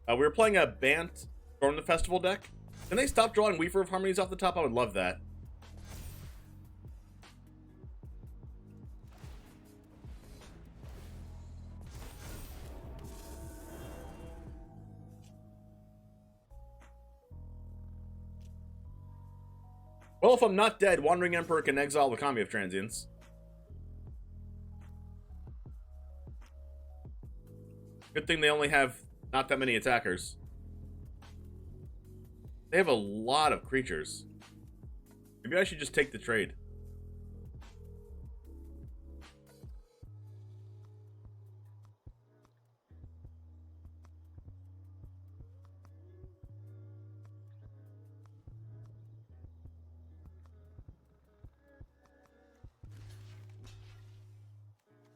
Bant Storm the Festival deck. Can they stop drawing Weaver of Harmonies off the top? I would love that. Well, if I'm not dead, Wandering Emperor can exile the Kami of Transients. Good thing they only have not that many attackers. They have a lot of creatures. Maybe I should just take the trade.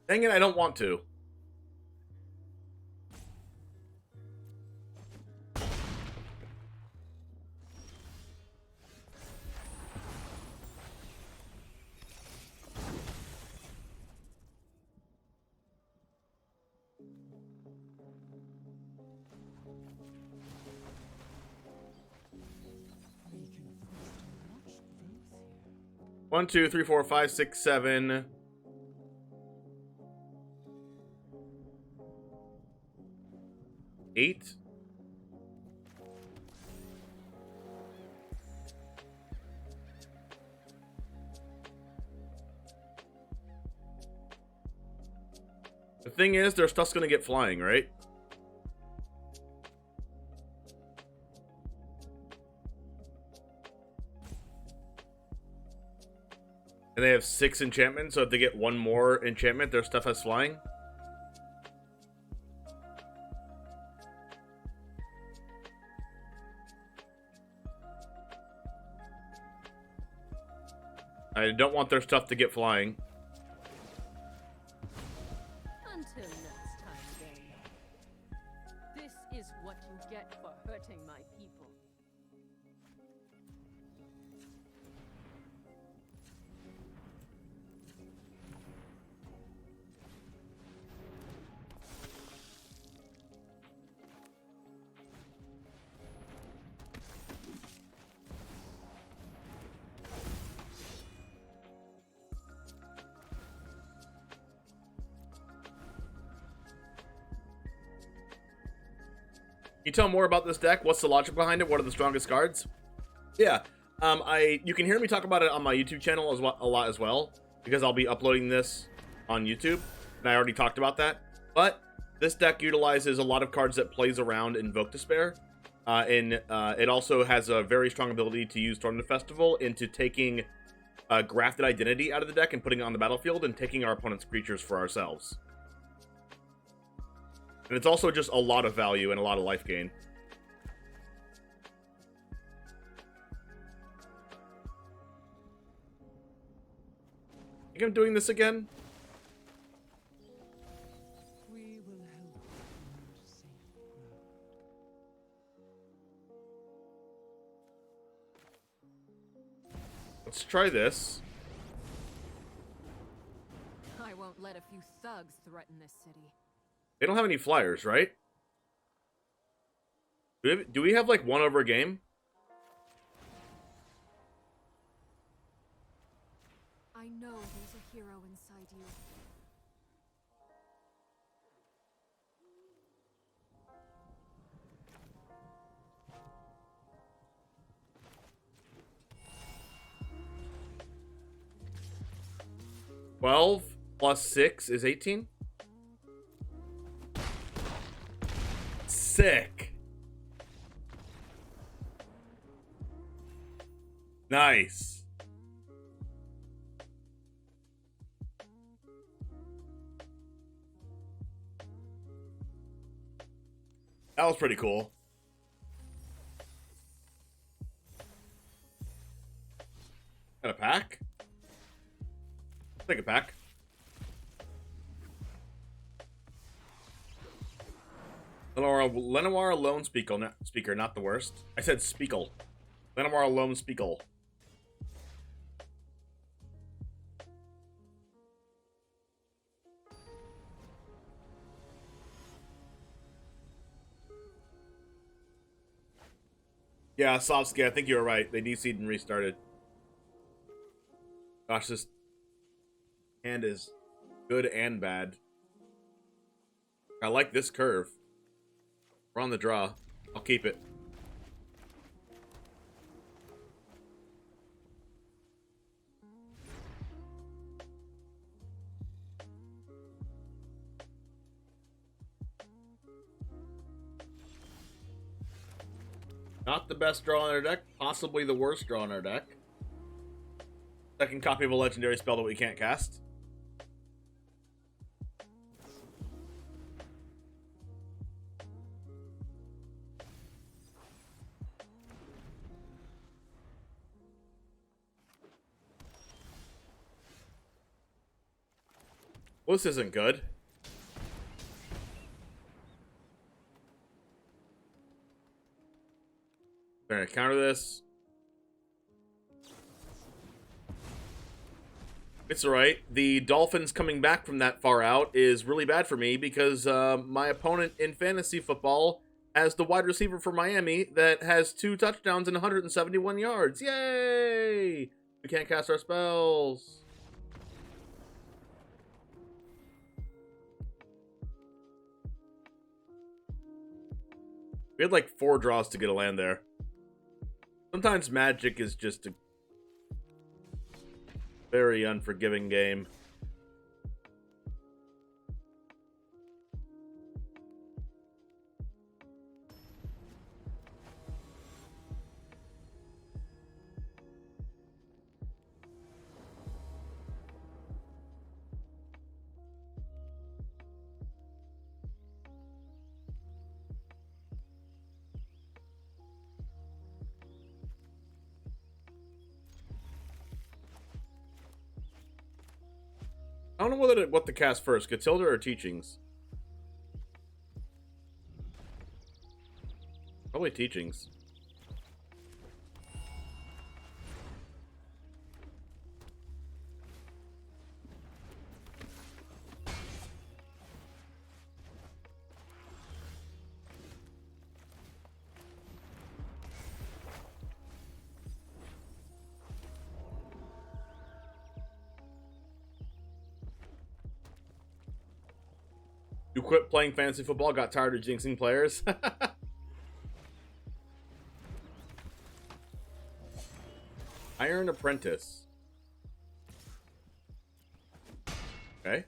Dang it, I don't want to. One, two, three, four, five, six, seven. 8. The thing is, their stuff's gonna get flying, right? And they have 6 enchantments, so if they get one more enchantment, their stuff has flying. I don't want their stuff to get flying. Until next time, then. This is what you get for hurting my people. Can you tell more about this deck? What's the logic behind it? What are the strongest cards? Yeah, You can hear me talk about it on my YouTube channel a lot as well, because I'll be uploading this on YouTube, and I already talked about that. But this deck utilizes a lot of cards that plays around Invoke Despair, and it also has a very strong ability to use Storm the Festival into taking Grafted Identity out of the deck and putting it on the battlefield and taking our opponent's creatures for ourselves. And it's also just a lot of value and a lot of life gain. I think I'm doing this again. We will help you to safe ground. Let's try this. I won't let a few thugs threaten this city. They don't have any flyers, right? Do we have like one over a game? I know there's a hero inside you. $12 plus 6 is 18. Sick. Nice. That was pretty cool. Got a pack? Take a pack. Lenoir Lone Speaker, not the worst. I said Speakle. Lenoir Lone Speakle. Yeah, Sovsky, I think you were right. They DC'd and restarted. Gosh, this hand is good and bad. I like this curve. We're on the draw. I'll keep it. Not the best draw in our deck, possibly the worst draw in our deck. Second copy of a legendary spell that we can't cast. Well, this isn't good. We're gonna counter this. It's alright. The Dolphins coming back from that far out is really bad for me because my opponent in fantasy football has the wide receiver for Miami that has 2 touchdowns and 171 yards. Yay! We can't cast our spells. We had like 4 draws to get a land there. Sometimes Magic is just a very unforgiving game. I don't know what to cast first, Catilda or Teachings. Probably Teachings. You quit playing fantasy football, got tired of jinxing players? Iron Apprentice. Okay.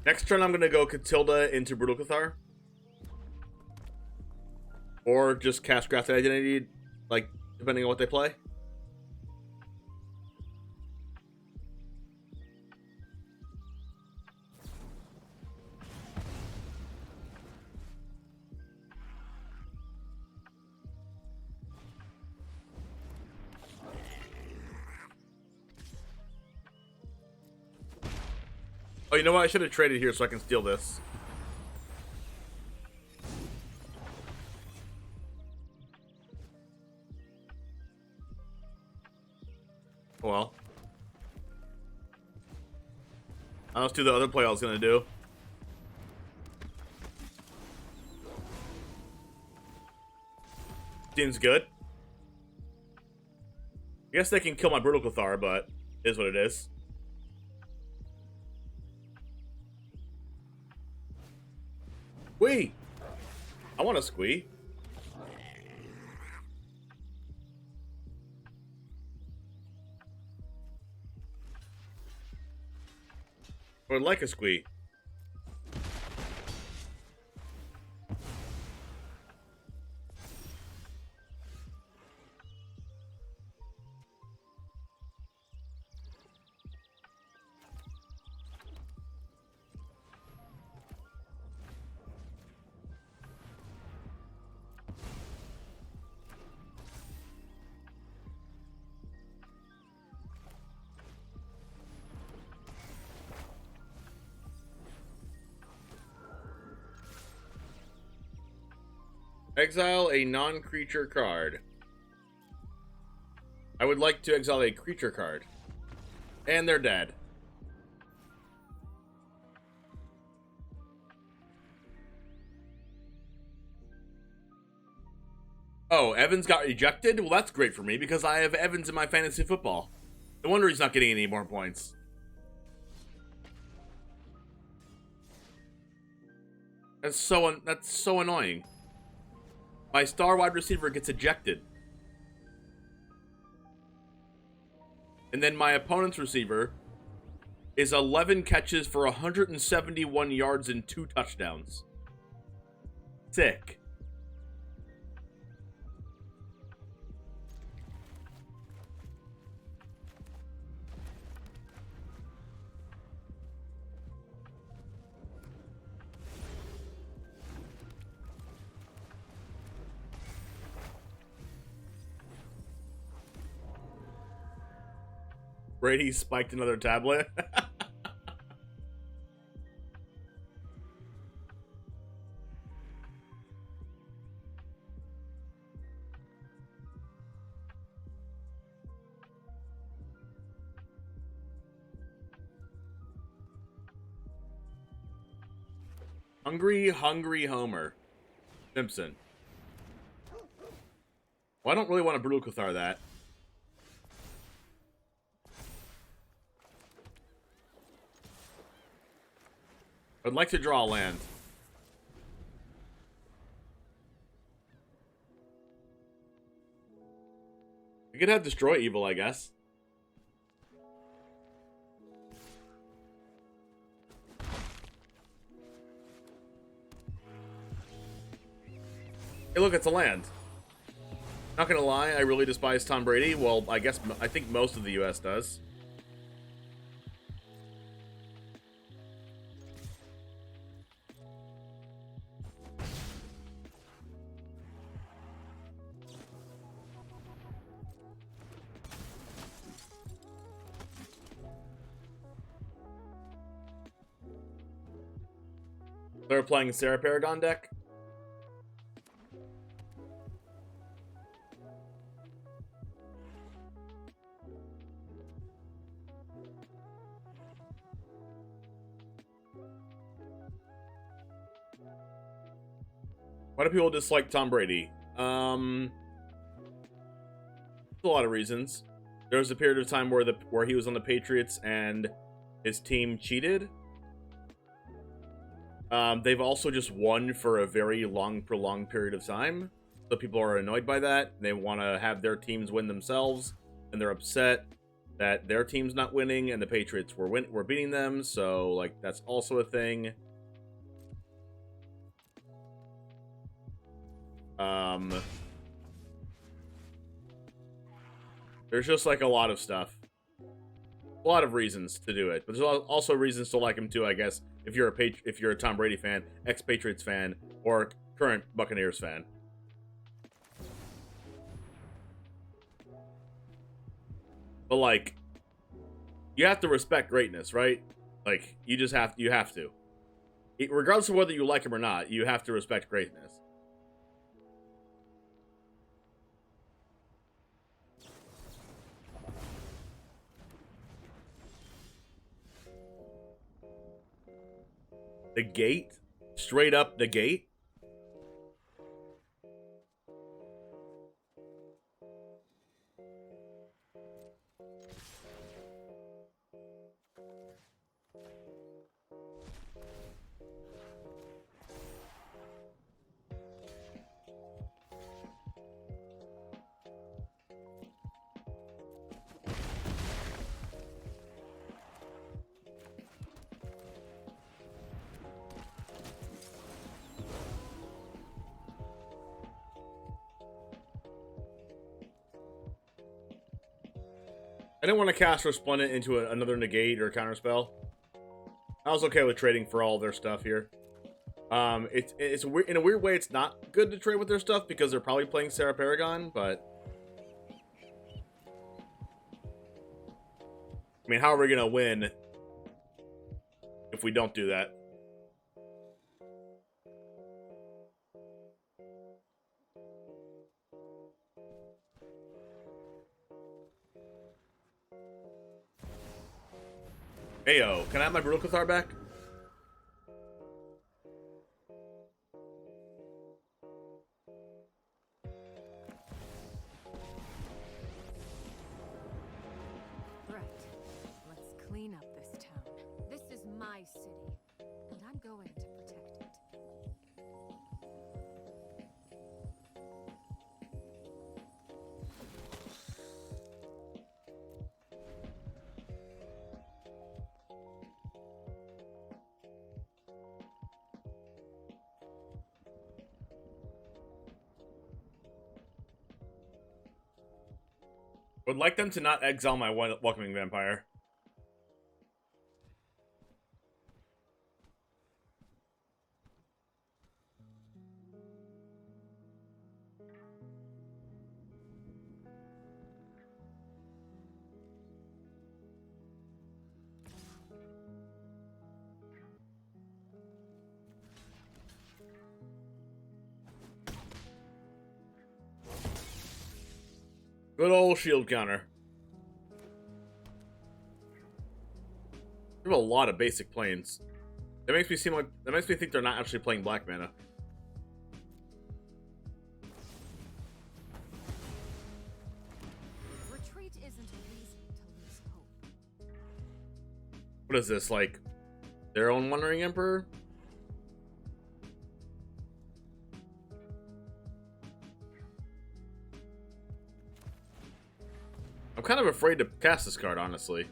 Next turn, I'm going to go Catilda into Brutal Cathar. Or just cast Grafted Identity, like, depending on what they play. Oh, you know what? I should have traded here so I can steal this. Well. Let's do the other play I was going to do. Seems good. I guess they can kill my Brutal Cathar, but it is what it is. Squee! I want a squee. I would like a squee. Exile a non-creature card. I would like to exile a creature card. And they're dead. Oh, Evans got ejected? Well, that's great for me because I have Evans in my fantasy football. No wonder he's not getting any more points. That's so annoying. My star wide receiver gets ejected. And then my opponent's receiver is 11 catches for 171 yards and 2 touchdowns. Sick. Brady spiked another tablet. Hungry Homer. Simpson. Well, I don't really want to Brutal Cathar that. I'd like to draw a land. I could have Destroy Evil, I guess. Hey, look, it's a land. Not gonna lie, I really despise Tom Brady. Well, I think most of the US does. They're playing a Sarah Paragon deck. Why do people dislike Tom Brady? A lot of reasons. There was a period of time where he was on the Patriots and his team cheated. They've also just won for a very prolonged period of time. So people are annoyed by that. They want to have their teams win themselves, and they're upset that their team's not winning and the Patriots were beating them. So like that's also a thing. There's just like a lot of stuff. A lot of reasons to do it, but there's also reasons to like him too, I guess, if you're a Tom Brady fan, ex-Patriots fan, or current Buccaneers fan. But like, you have to respect greatness, right? Like, you have to. Regardless of whether you like him or not, you have to respect greatness. The gate? Straight up the gate? I didn't want to cast Resplendent into another negate or counterspell. I was okay with trading for all their stuff here. It's weird, in a weird way. It's not good to trade with their stuff because they're probably playing Sarah Paragon, but I mean, how are we gonna win if we don't do that? Ayo, can I have my Brutal Cathar back? Right. Let's clean up this town. This is my city, and I'm going to protect it. Would like them to not exile my Welcoming Vampire. Good old shield counter. We have a lot of basic planes. That makes me think they're not actually playing black mana. Retreat isn't a reason to lose hope. What is this, like their own Wandering Emperor? I'm kind of afraid to cast this card, honestly.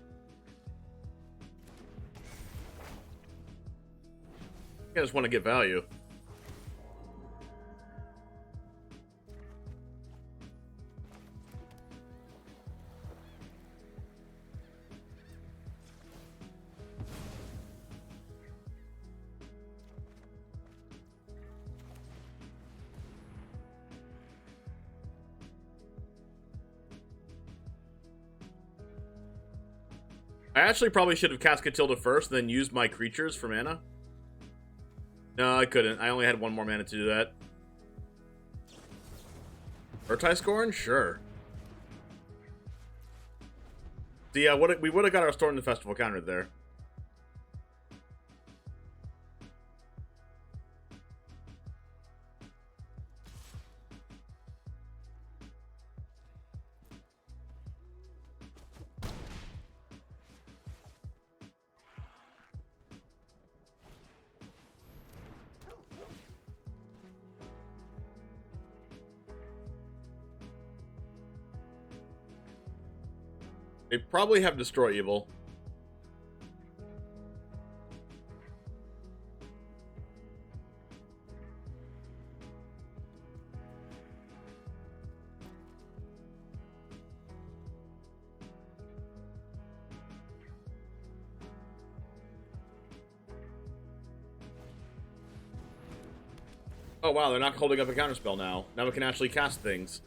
I just want to get value. I actually probably should have cast Catilda first, then used my creatures for mana. No, I couldn't. I only had one more mana to do that. Vertiscorn? Sure. So yeah, we would have got our Storm the Festival countered there. They probably have Destroy Evil. Oh wow, they're not holding up a counterspell now. Now we can actually cast things.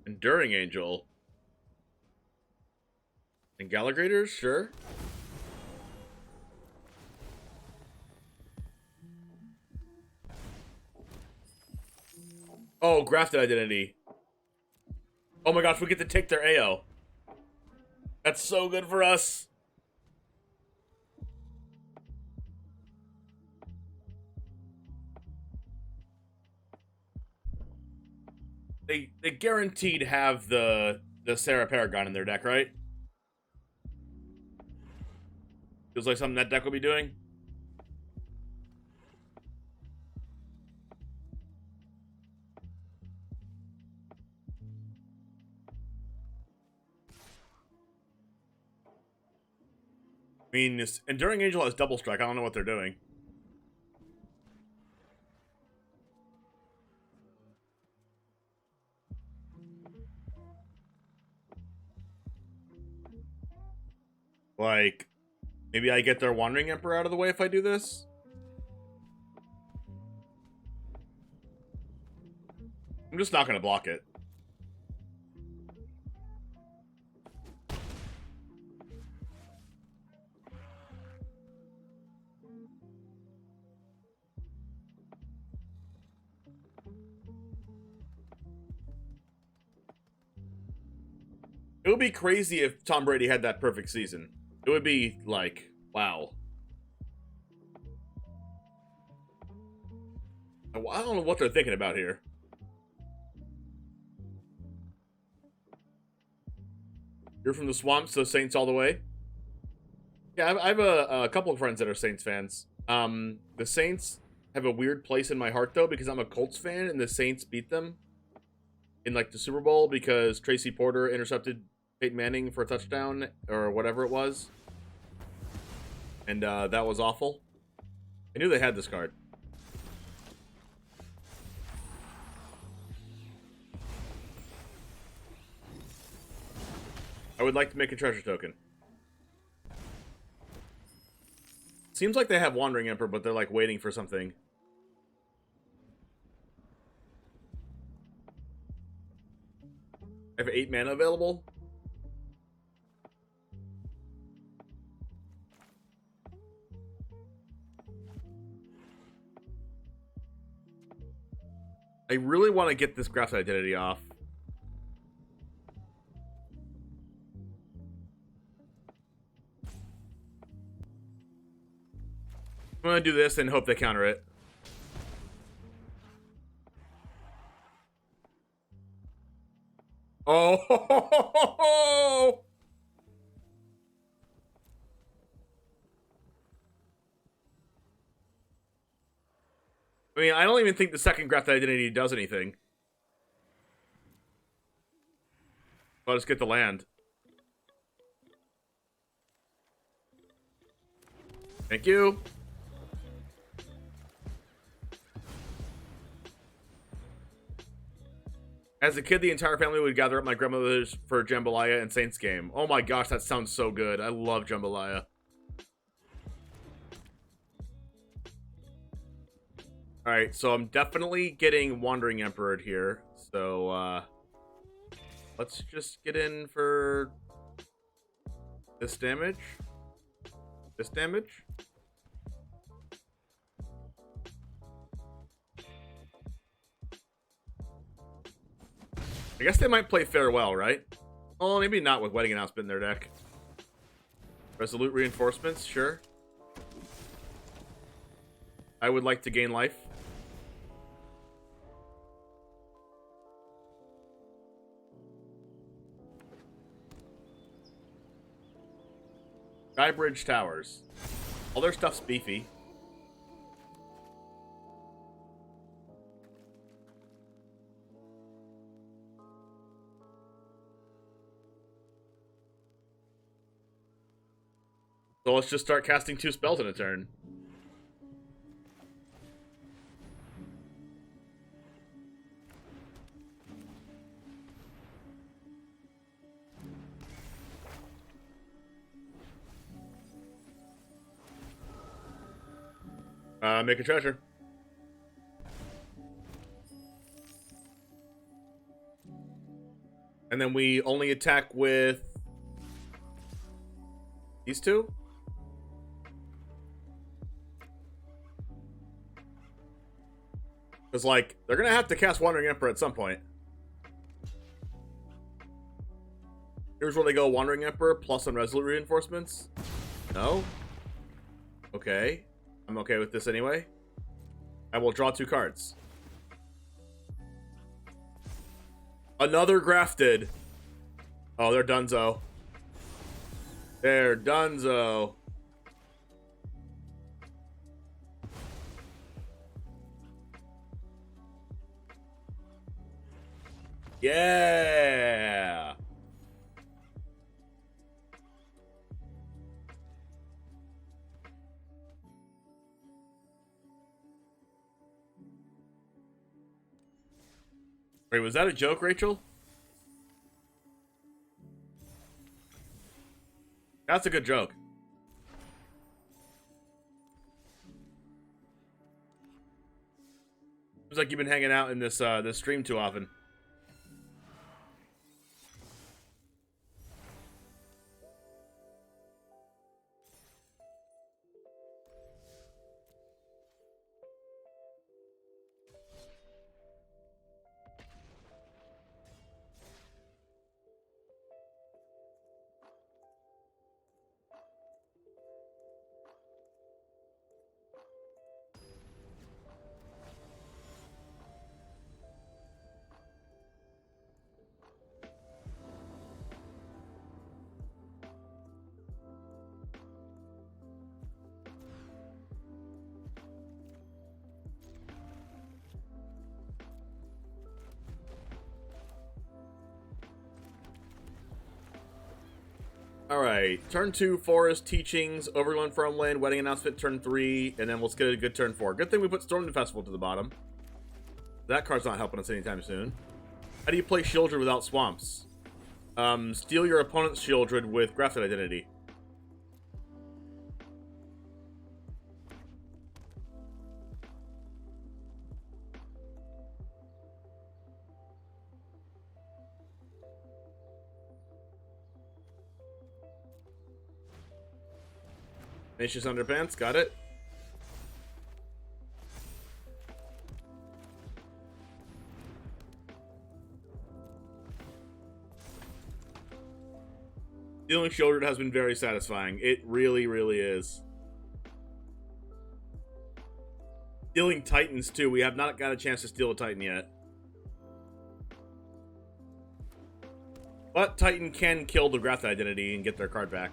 Enduring Angel. And Gallagrators, sure. Oh, Grafted Identity. Oh my gosh, we get to take their AO. That's so good for us. They guaranteed have the Sarah Paragon in their deck, right? Feels like something that deck will be doing. I mean, this Enduring Angel has double strike. I don't know what they're doing. Like, maybe I get their Wandering Emperor out of the way if I do this? I'm just not going to block it. It would be crazy if Tom Brady had that perfect season. It would be like, wow. I don't know what they're thinking about here. You're from the swamps, so Saints all the way. Yeah, I have a couple of friends that are Saints fans. The Saints have a weird place in my heart, though, because I'm a Colts fan, and the Saints beat them in, like, the Super Bowl because Tracy Porter intercepted Peyton Manning for a touchdown, or whatever it was. And that was awful. I knew they had this card. I would like to make a treasure token. Seems like they have Wandering Emperor, but they're like waiting for something. I have 8 mana available. I really want to get this Grafted Identity off. I'm going to do this and hope they counter it. Oh! I mean, I don't even think the second Grafted Identity does anything. I'll just get the land. Thank you. As a kid, the entire family would gather at my grandmother's for Jambalaya and Saints game. Oh my gosh, that sounds so good. I love Jambalaya. Alright, so I'm definitely getting Wandering Emperor here. So, let's just get in for this damage. This damage. I guess they might play Farewell, right? Oh, maybe not with Wedding Announcement in their deck. Resolute Reinforcements, sure. I would like to gain life. Skybridge Towers. All their stuff's beefy. So let's just start casting 2 spells in a turn. Make a treasure. And then we only attack with these 2? Because, like, they're going to have to cast Wandering Emperor at some point. Here's where they go Wandering Emperor plus Unresolute Reinforcements. No? Okay. I'm okay with this anyway. I will draw 2 cards. Another Grafted. Oh, they're donezo. They're donezo. Yeah. Wait, was that a joke, Rachel? That's a good joke. Seems like you've been hanging out in this this stream too often. Alright, turn 2, Forest, Teachings, Overland Farmland, Wedding Announcement, turn 3, and then let's get a good turn 4. Good thing we put Storm the Festival to the bottom. That card's not helping us anytime soon. How do you play Shieldred without Swamps? Steal your opponent's Shieldred with Grafted Identity. Tenacious Underpants, got it. Stealing Shieldred has been very satisfying. It really, really is. Stealing Titans, too. We have not got a chance to steal a Titan yet. But Titan can kill the Grafted Identity and get their card back.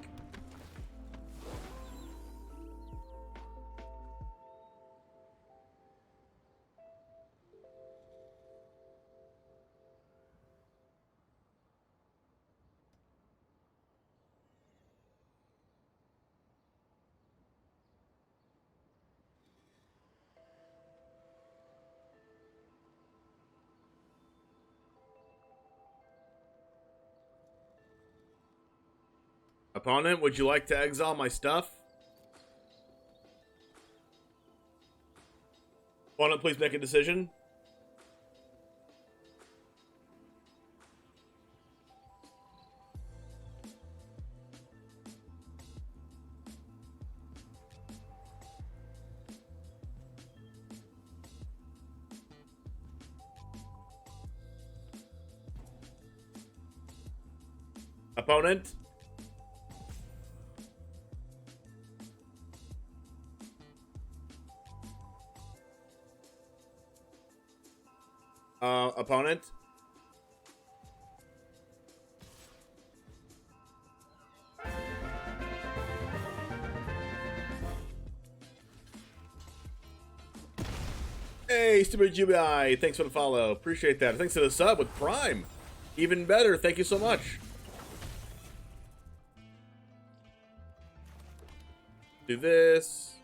Opponent, would you like to exile my stuff? Opponent, please make a decision. Opponent? Opponent? Hey, Stupid Jubi, thanks for the follow. Appreciate that. Thanks for the sub with Prime. Even better. Thank you so much. Do this.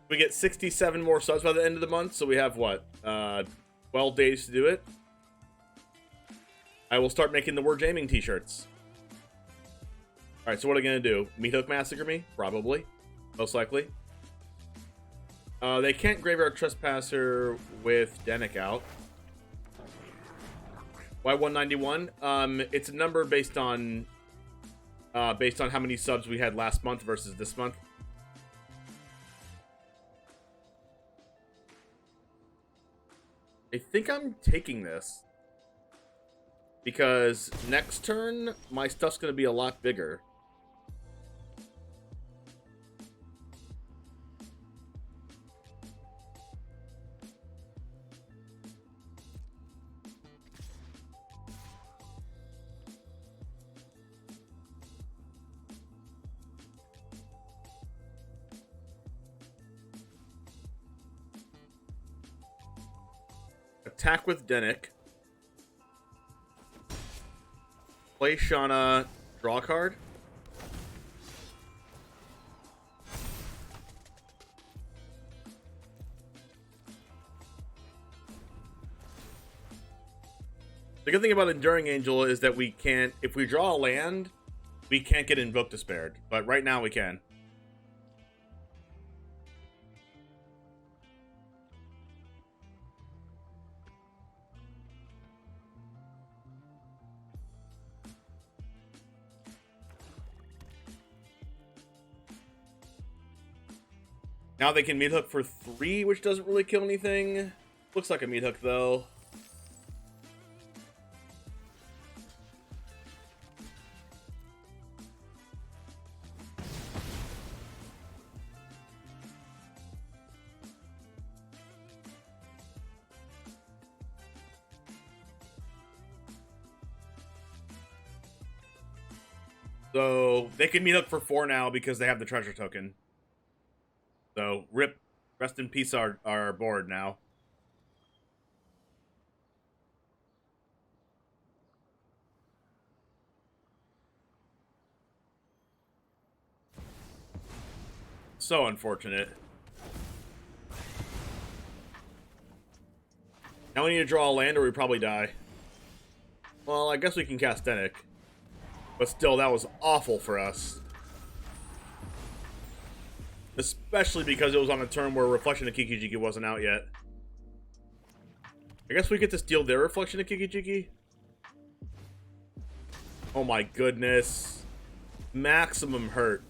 We get 67 more subs by the end of the month, so we have what? 12 days to do it. I will start making the We're Jaming t-shirts. Alright, so what are we gonna do? Meat Hook Massacre me? Probably. Most likely. They can't Graveyard Trespasser with Denick out. Why 191? It's a number based on how many subs we had last month versus this month. I think I'm taking this. Because next turn, my stuff's going to be a lot bigger. Attack with Denick. Play Shauna, draw a card. The good thing about Enduring Angel is that we can't, if we draw a land, we can't get Invoke Despaired. But right now we can. Now they can Meat Hook for 3, which doesn't really kill anything. Looks like a Meat Hook, though. So they can Meat Hook for 4 now because they have the treasure token. So, rest in peace our board now. So unfortunate. Now we need to draw a land or we probably die. Well, I guess we can cast Denick. But still, that was awful for us. Especially because it was on a turn where Reflection of Kiki-Jiki wasn't out yet. I guess we get to steal their Reflection of Kiki-Jiki. Oh my goodness. Maximum hurt.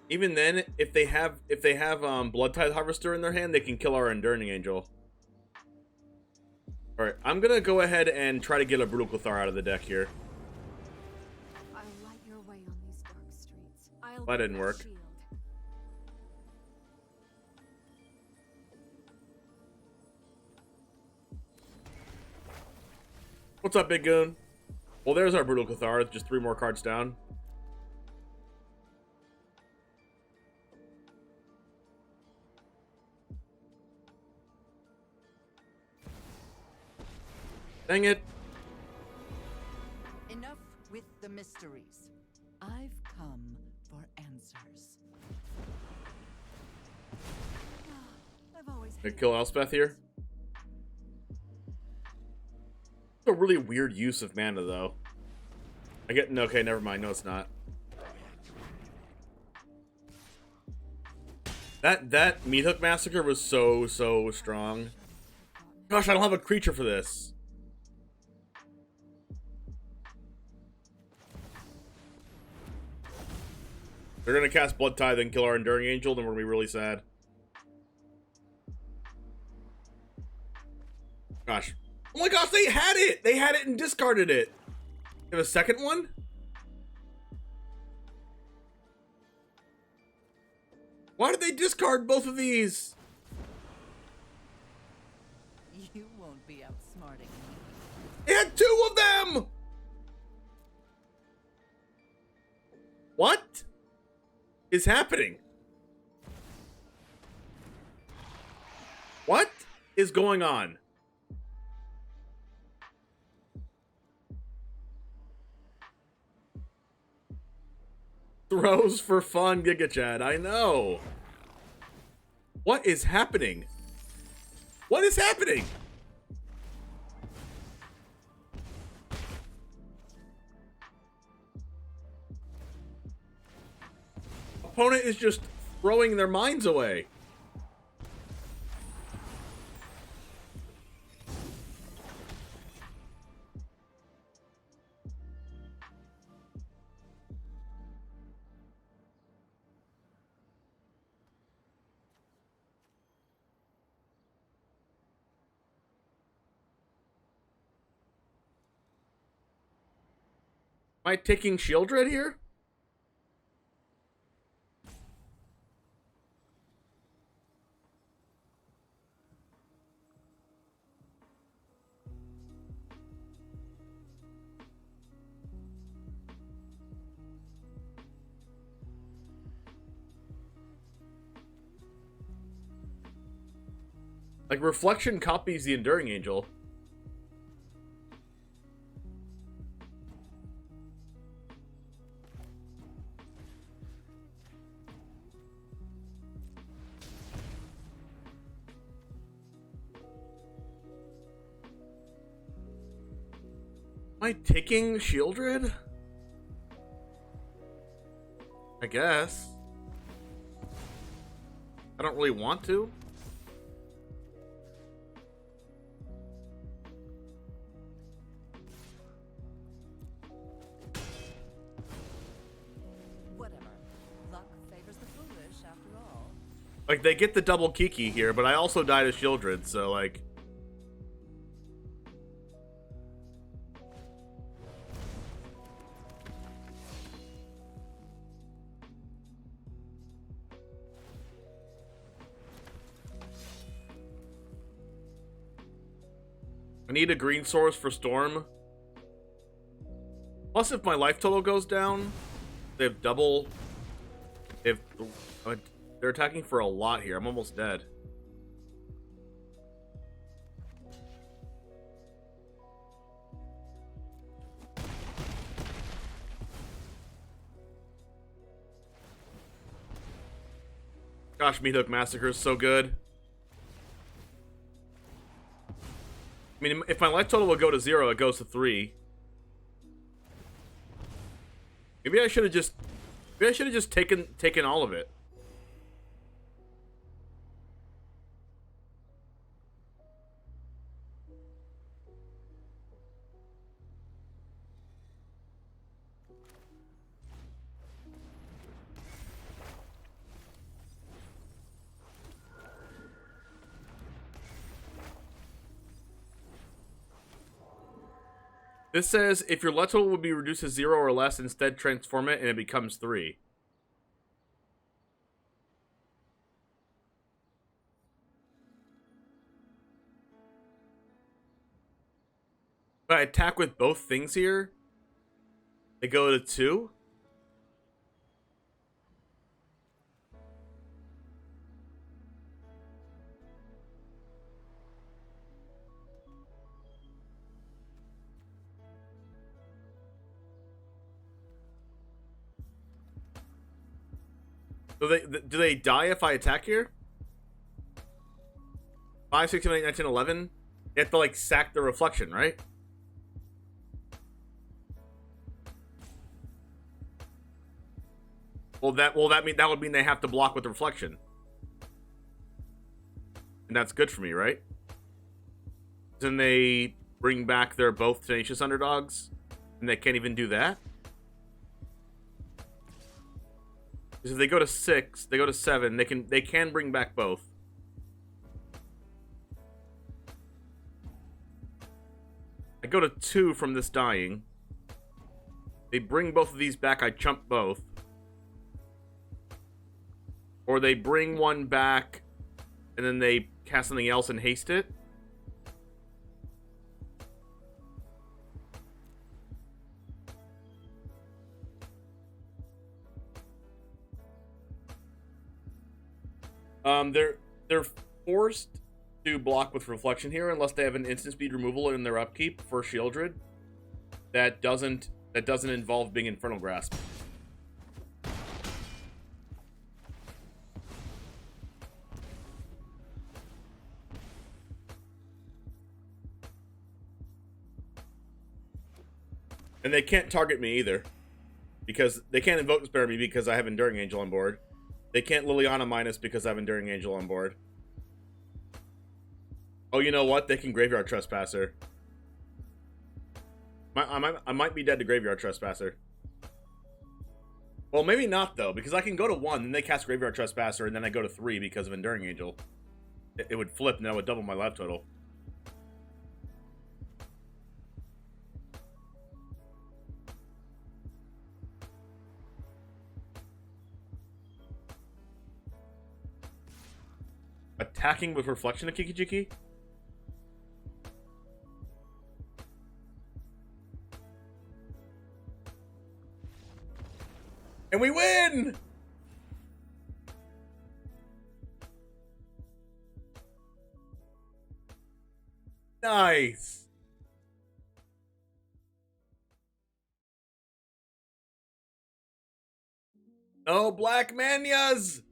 Even then, if they have Blood Tithe Harvester in their hand, they can kill our Enduring Angel. Alright, I'm gonna go ahead and try to get a Brutal Cathar out of the deck here. I'll light your way on these dark streets. That didn't work. Shield. What's up, Big Goon? Well, there's our Brutal Cathar, just 3 more cards down. Dang it. Enough with the mysteries. I've come for answers. I've always Gonna kill Elspeth here. It's a really weird use of mana, though. I get... Okay, never mind. No, it's not. That Meat Hook Massacre was so strong. Gosh, I don't have a creature for this. They're gonna cast Blood Tithe and kill our Enduring Angel, then we're gonna be really sad. Gosh. Oh my gosh, they had it! They had it and discarded it! You have a second one? Why did they discard both of these? won't be outsmarting me. And 2 of them! What is happening? What is going on? Throws for fun, Giga Chad. I know. What is happening? What is happening? Opponent is just throwing their minds away. Am I taking Shieldred here? Like, Reflection copies the Enduring Angel. Am I taking Shieldred? I guess. I don't really want to. Whatever. Luck favors the foolish, after all. Like, they get the double Kiki here, but I also died as Shieldred, so, like... I need a green source for Storm. Plus, if my life total goes down, they have double... If they're attacking for a lot here. I'm almost dead. Gosh, Meathook Massacre is so good. I mean, if my life total will go to 0, it goes to 3. Maybe I should have just... Maybe I should have just taken all of it. This says, if your life total would be reduced to 0 or less, instead transform it and it becomes 3. If I attack with both things here, they go to 2. Do they die if I attack here? 5, 6, 7, 8, 9, 10, 11? They have to, like, sack the reflection, right? That would mean they have to block with the reflection. And that's good for me, right? Then they bring back their both tenacious underdogs, and they can't even do that? Because if they go to 6, they go to 7, they can bring back both. I go to 2 from this dying. They bring both of these back, I chump both. Or they bring one back, and then they cast something else and haste it. They're forced to block with reflection here unless they have an instant speed removal in their upkeep for Shieldred that doesn't involve being Infernal Grasp. And they can't target me either, because they can't Invoke and Spare me because I have Enduring Angel on board. They can't Liliana minus because I have Enduring Angel on board. Oh, you know what? They can Graveyard Trespasser. I might be dead to Graveyard Trespasser. Well, maybe not, though, because I can go to 1, then they cast Graveyard Trespasser, and then I go to 3 because of Enduring Angel. It would flip, and that would double my life total. Attacking with Reflection of Kiki-Jiki? And we win! Nice! No Black Manias!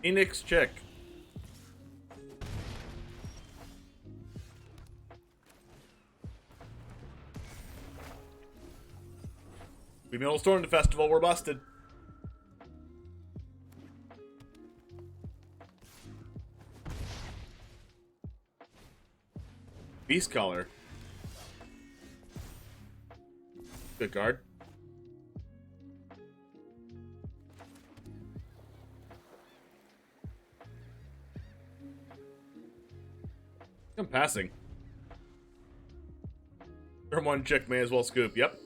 Phoenix check. We middle storm the festival, we're busted. Beast Collar. Good card. I'm passing. Turn 1 check, may as well scoop. Yep.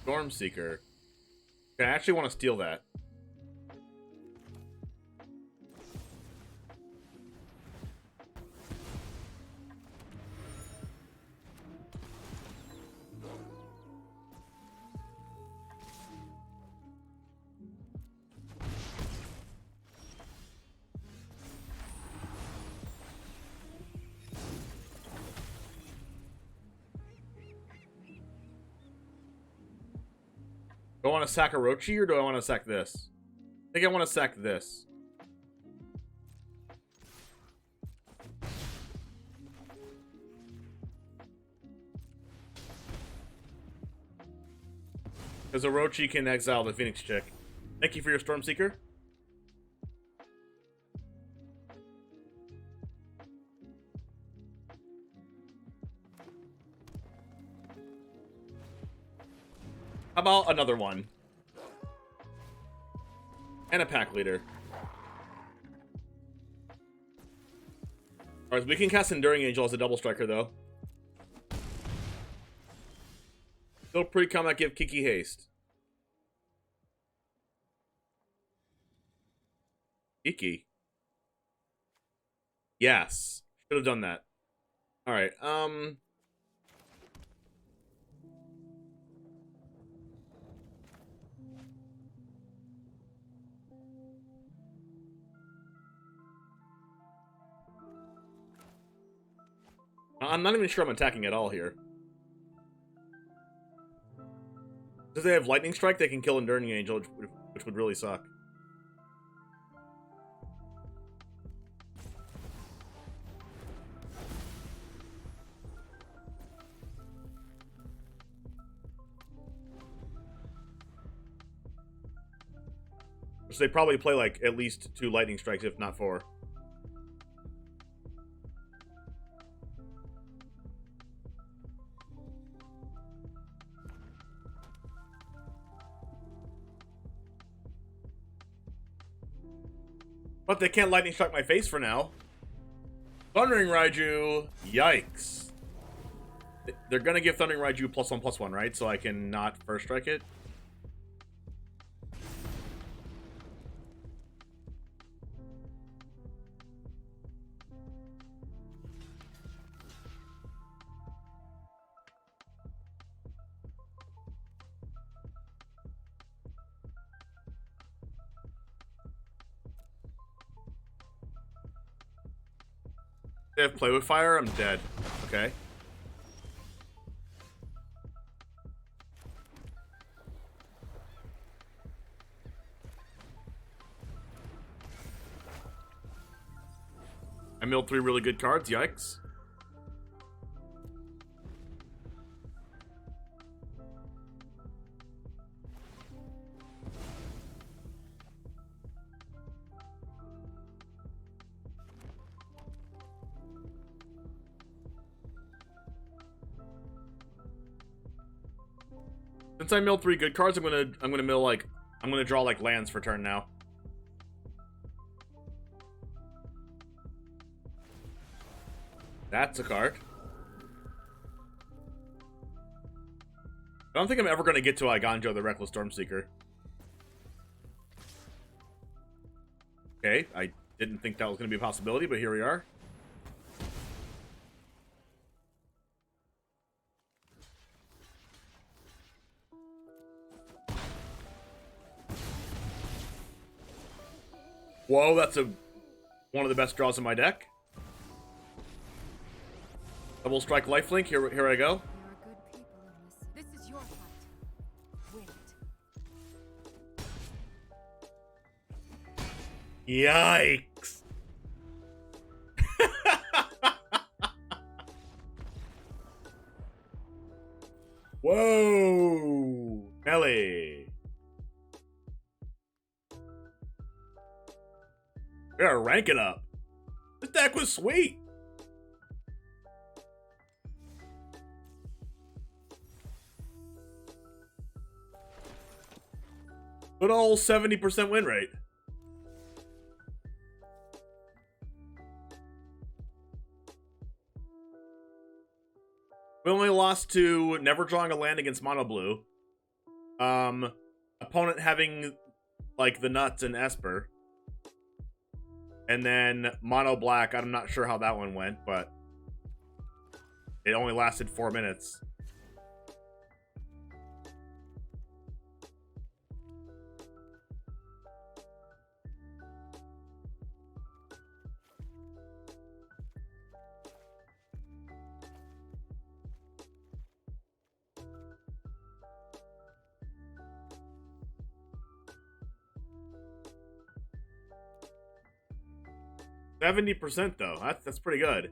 Stormseeker. Okay, I actually want to steal that. Do I want to sack Orochi or do I want to sack this? I think I want to sack this. Because Orochi can exile the Phoenix chick. Thank you for your Stormseeker. How about another one? And a pack leader. Alright, we can cast Enduring Angel as a double striker, though. Still pre-combat give Kiki haste. Kiki. Yes. Should have done that. Alright, I'm not even sure I'm attacking at all here. Because they have Lightning Strike, they can kill Enduring Angel, which would really suck. So they probably play like at least 2 Lightning Strikes, if not 4. But they can't lightning strike my face for now. Thundering Raiju, yikes. They're gonna give Thundering Raiju +1/+1, right? So I can not first strike it. They have Play with Fire, I'm dead. Okay. I milled 3 really good cards, yikes. Since I milled 3 good cards, I'm gonna draw like lands for turn now. That's a card. I don't think I'm ever gonna get to Iganjo the Reckless Stormseeker. Okay, I didn't think that was gonna be a possibility, but here we are. Whoa, that's one of the best draws in my deck. Double strike lifelink. Here I go. There are good people in this. This is your fight. Win it. Yikes. Whoa, Nelly. We are ranking up. This deck was sweet. Good old 70% win rate. We only lost to never drawing a land against Mono Blue. Opponent having like the nuts and Esper. And then Mono Black, I'm not sure how that one went, but it only lasted 4 minutes. %, though. That's pretty good.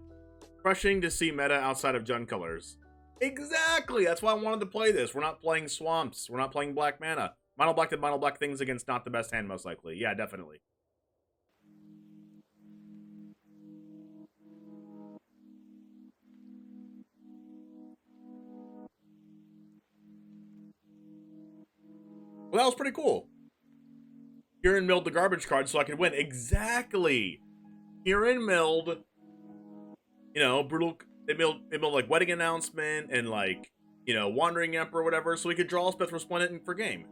Crushing to see meta outside of Jund colors. Exactly! That's why I wanted to play this. We're not playing swamps. We're not playing black mana. Mono black did mono black things against not the best hand, most likely. Yeah, definitely. Well, that was pretty cool. Kieran milled the garbage card so I could win. Exactly! Kieran milled, you know, brutal. They milled like Wedding Announcement and like, you know, Wandering Emperor or whatever, so we could draw Elspeth Resplendent for game.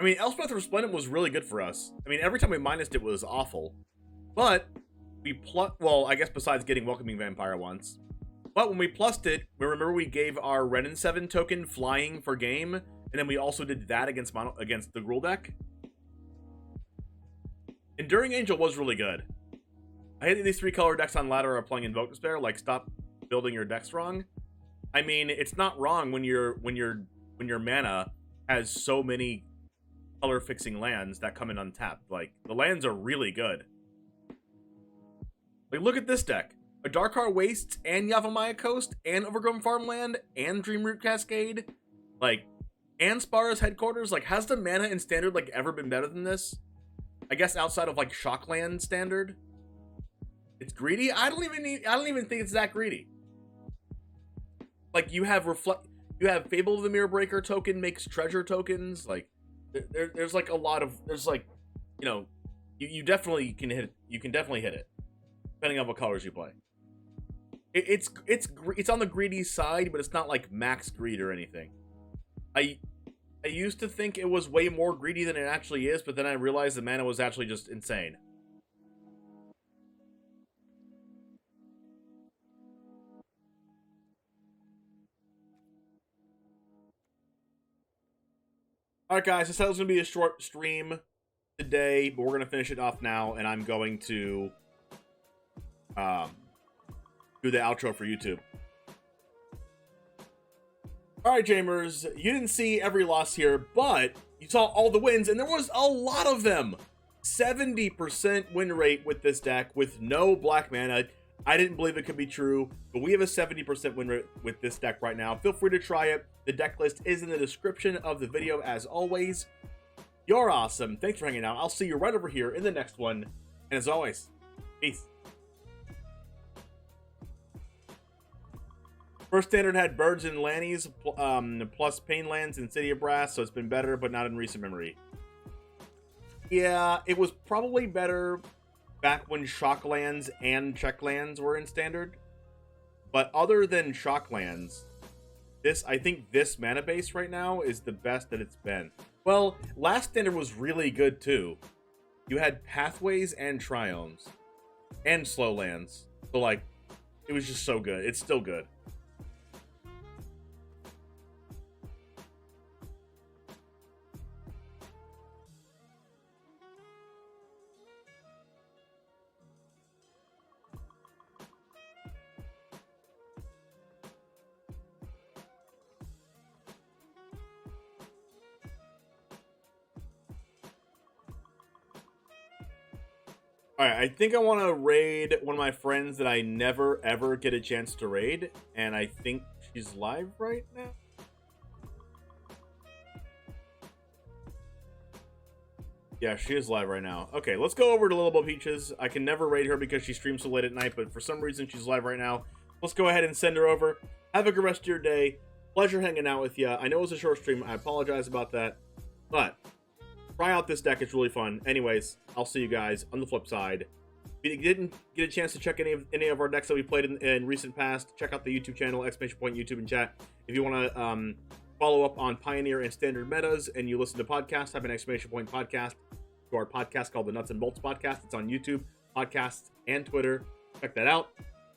I mean, Elspeth Resplendent was really good for us. I mean, every time we minused it was awful, but we well, I guess besides getting Welcoming Vampire once, but when we plussed it, remember we gave our Renin 7 token flying for game, and then we also did that against the Gruul deck. Enduring Angel was really good. I hate that these 3-color decks on ladder are playing Invoke Despair. Like, stop building your decks wrong. I mean, it's not wrong when your mana has so many color fixing lands that come in untapped. Like, the lands are really good. Like, look at this deck: a Darkar Wastes and Yavimaya Coast and Overgrown Farmland and Dreamroot Cascade, like, and Spara's Headquarters. Like, has the mana in Standard like ever been better than this? I guess outside of like Shockland Standard. It's greedy. I don't even think it's that greedy. Like, you have Fable of the Mirror Breaker token makes treasure tokens. Like, there's like a lot of, there's like, you know, You definitely can hit. You can definitely hit it, depending on what colors you play. It's on the greedy side, but it's not like max greed or anything. I used to think it was way more greedy than it actually is, but then I realized the mana was actually just insane. Alright guys, I said it was going to be a short stream today, but we're going to finish it off now, and I'm going to do the outro for YouTube. Alright, Jamers, you didn't see every loss here, but you saw all the wins, and there was a lot of them. 70% win rate with this deck with no black mana. I didn't believe it could be true, but we have a 70% win rate with this deck right now. Feel free to try it. The deck list is in the description of the video as always. You're awesome. Thanks for hanging out. I'll see you right over here in the next one. And as always, peace. First standard had Birds and Lannies, plus Painlands and City of Brass, so it's been better, but not in recent memory. Yeah, it was probably better back when Shocklands and Checklands were in standard. But other than Shocklands, I think this mana base right now is the best that it's been. Well, last standard was really good too. You had Pathways and Triomes and Slow Lands. So like, it was just so good. It's still good. Alright, I think I want to raid one of my friends that I never ever get a chance to raid, and I think she's live right now. Yeah, she is live right now. Okay, let's go over to Little Bo Peaches. I can never raid her because she streams so late at night, but for some reason she's live right now. Let's go ahead and send her over. Have a good rest of your day. Pleasure hanging out with you. I know it was a short stream. I apologize about that, but try out this deck. It's really fun. Anyways, I'll see you guys on the flip side. If you didn't get a chance to check any of our decks that we played in recent past, check out the YouTube channel, ! YouTube and chat. If you want to follow up on Pioneer and Standard metas and you listen to podcasts, type an ! Podcast to our podcast called the Nuts and Bolts Podcast. It's on YouTube, podcasts, and Twitter. Check that out.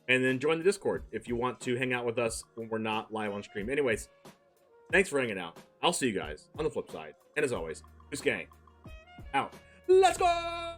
And then join the Discord if you want to hang out with us when we're not live on stream. Anyways, thanks for hanging out. I'll see you guys on the flip side. And as always, Goose Gang out. Let's go!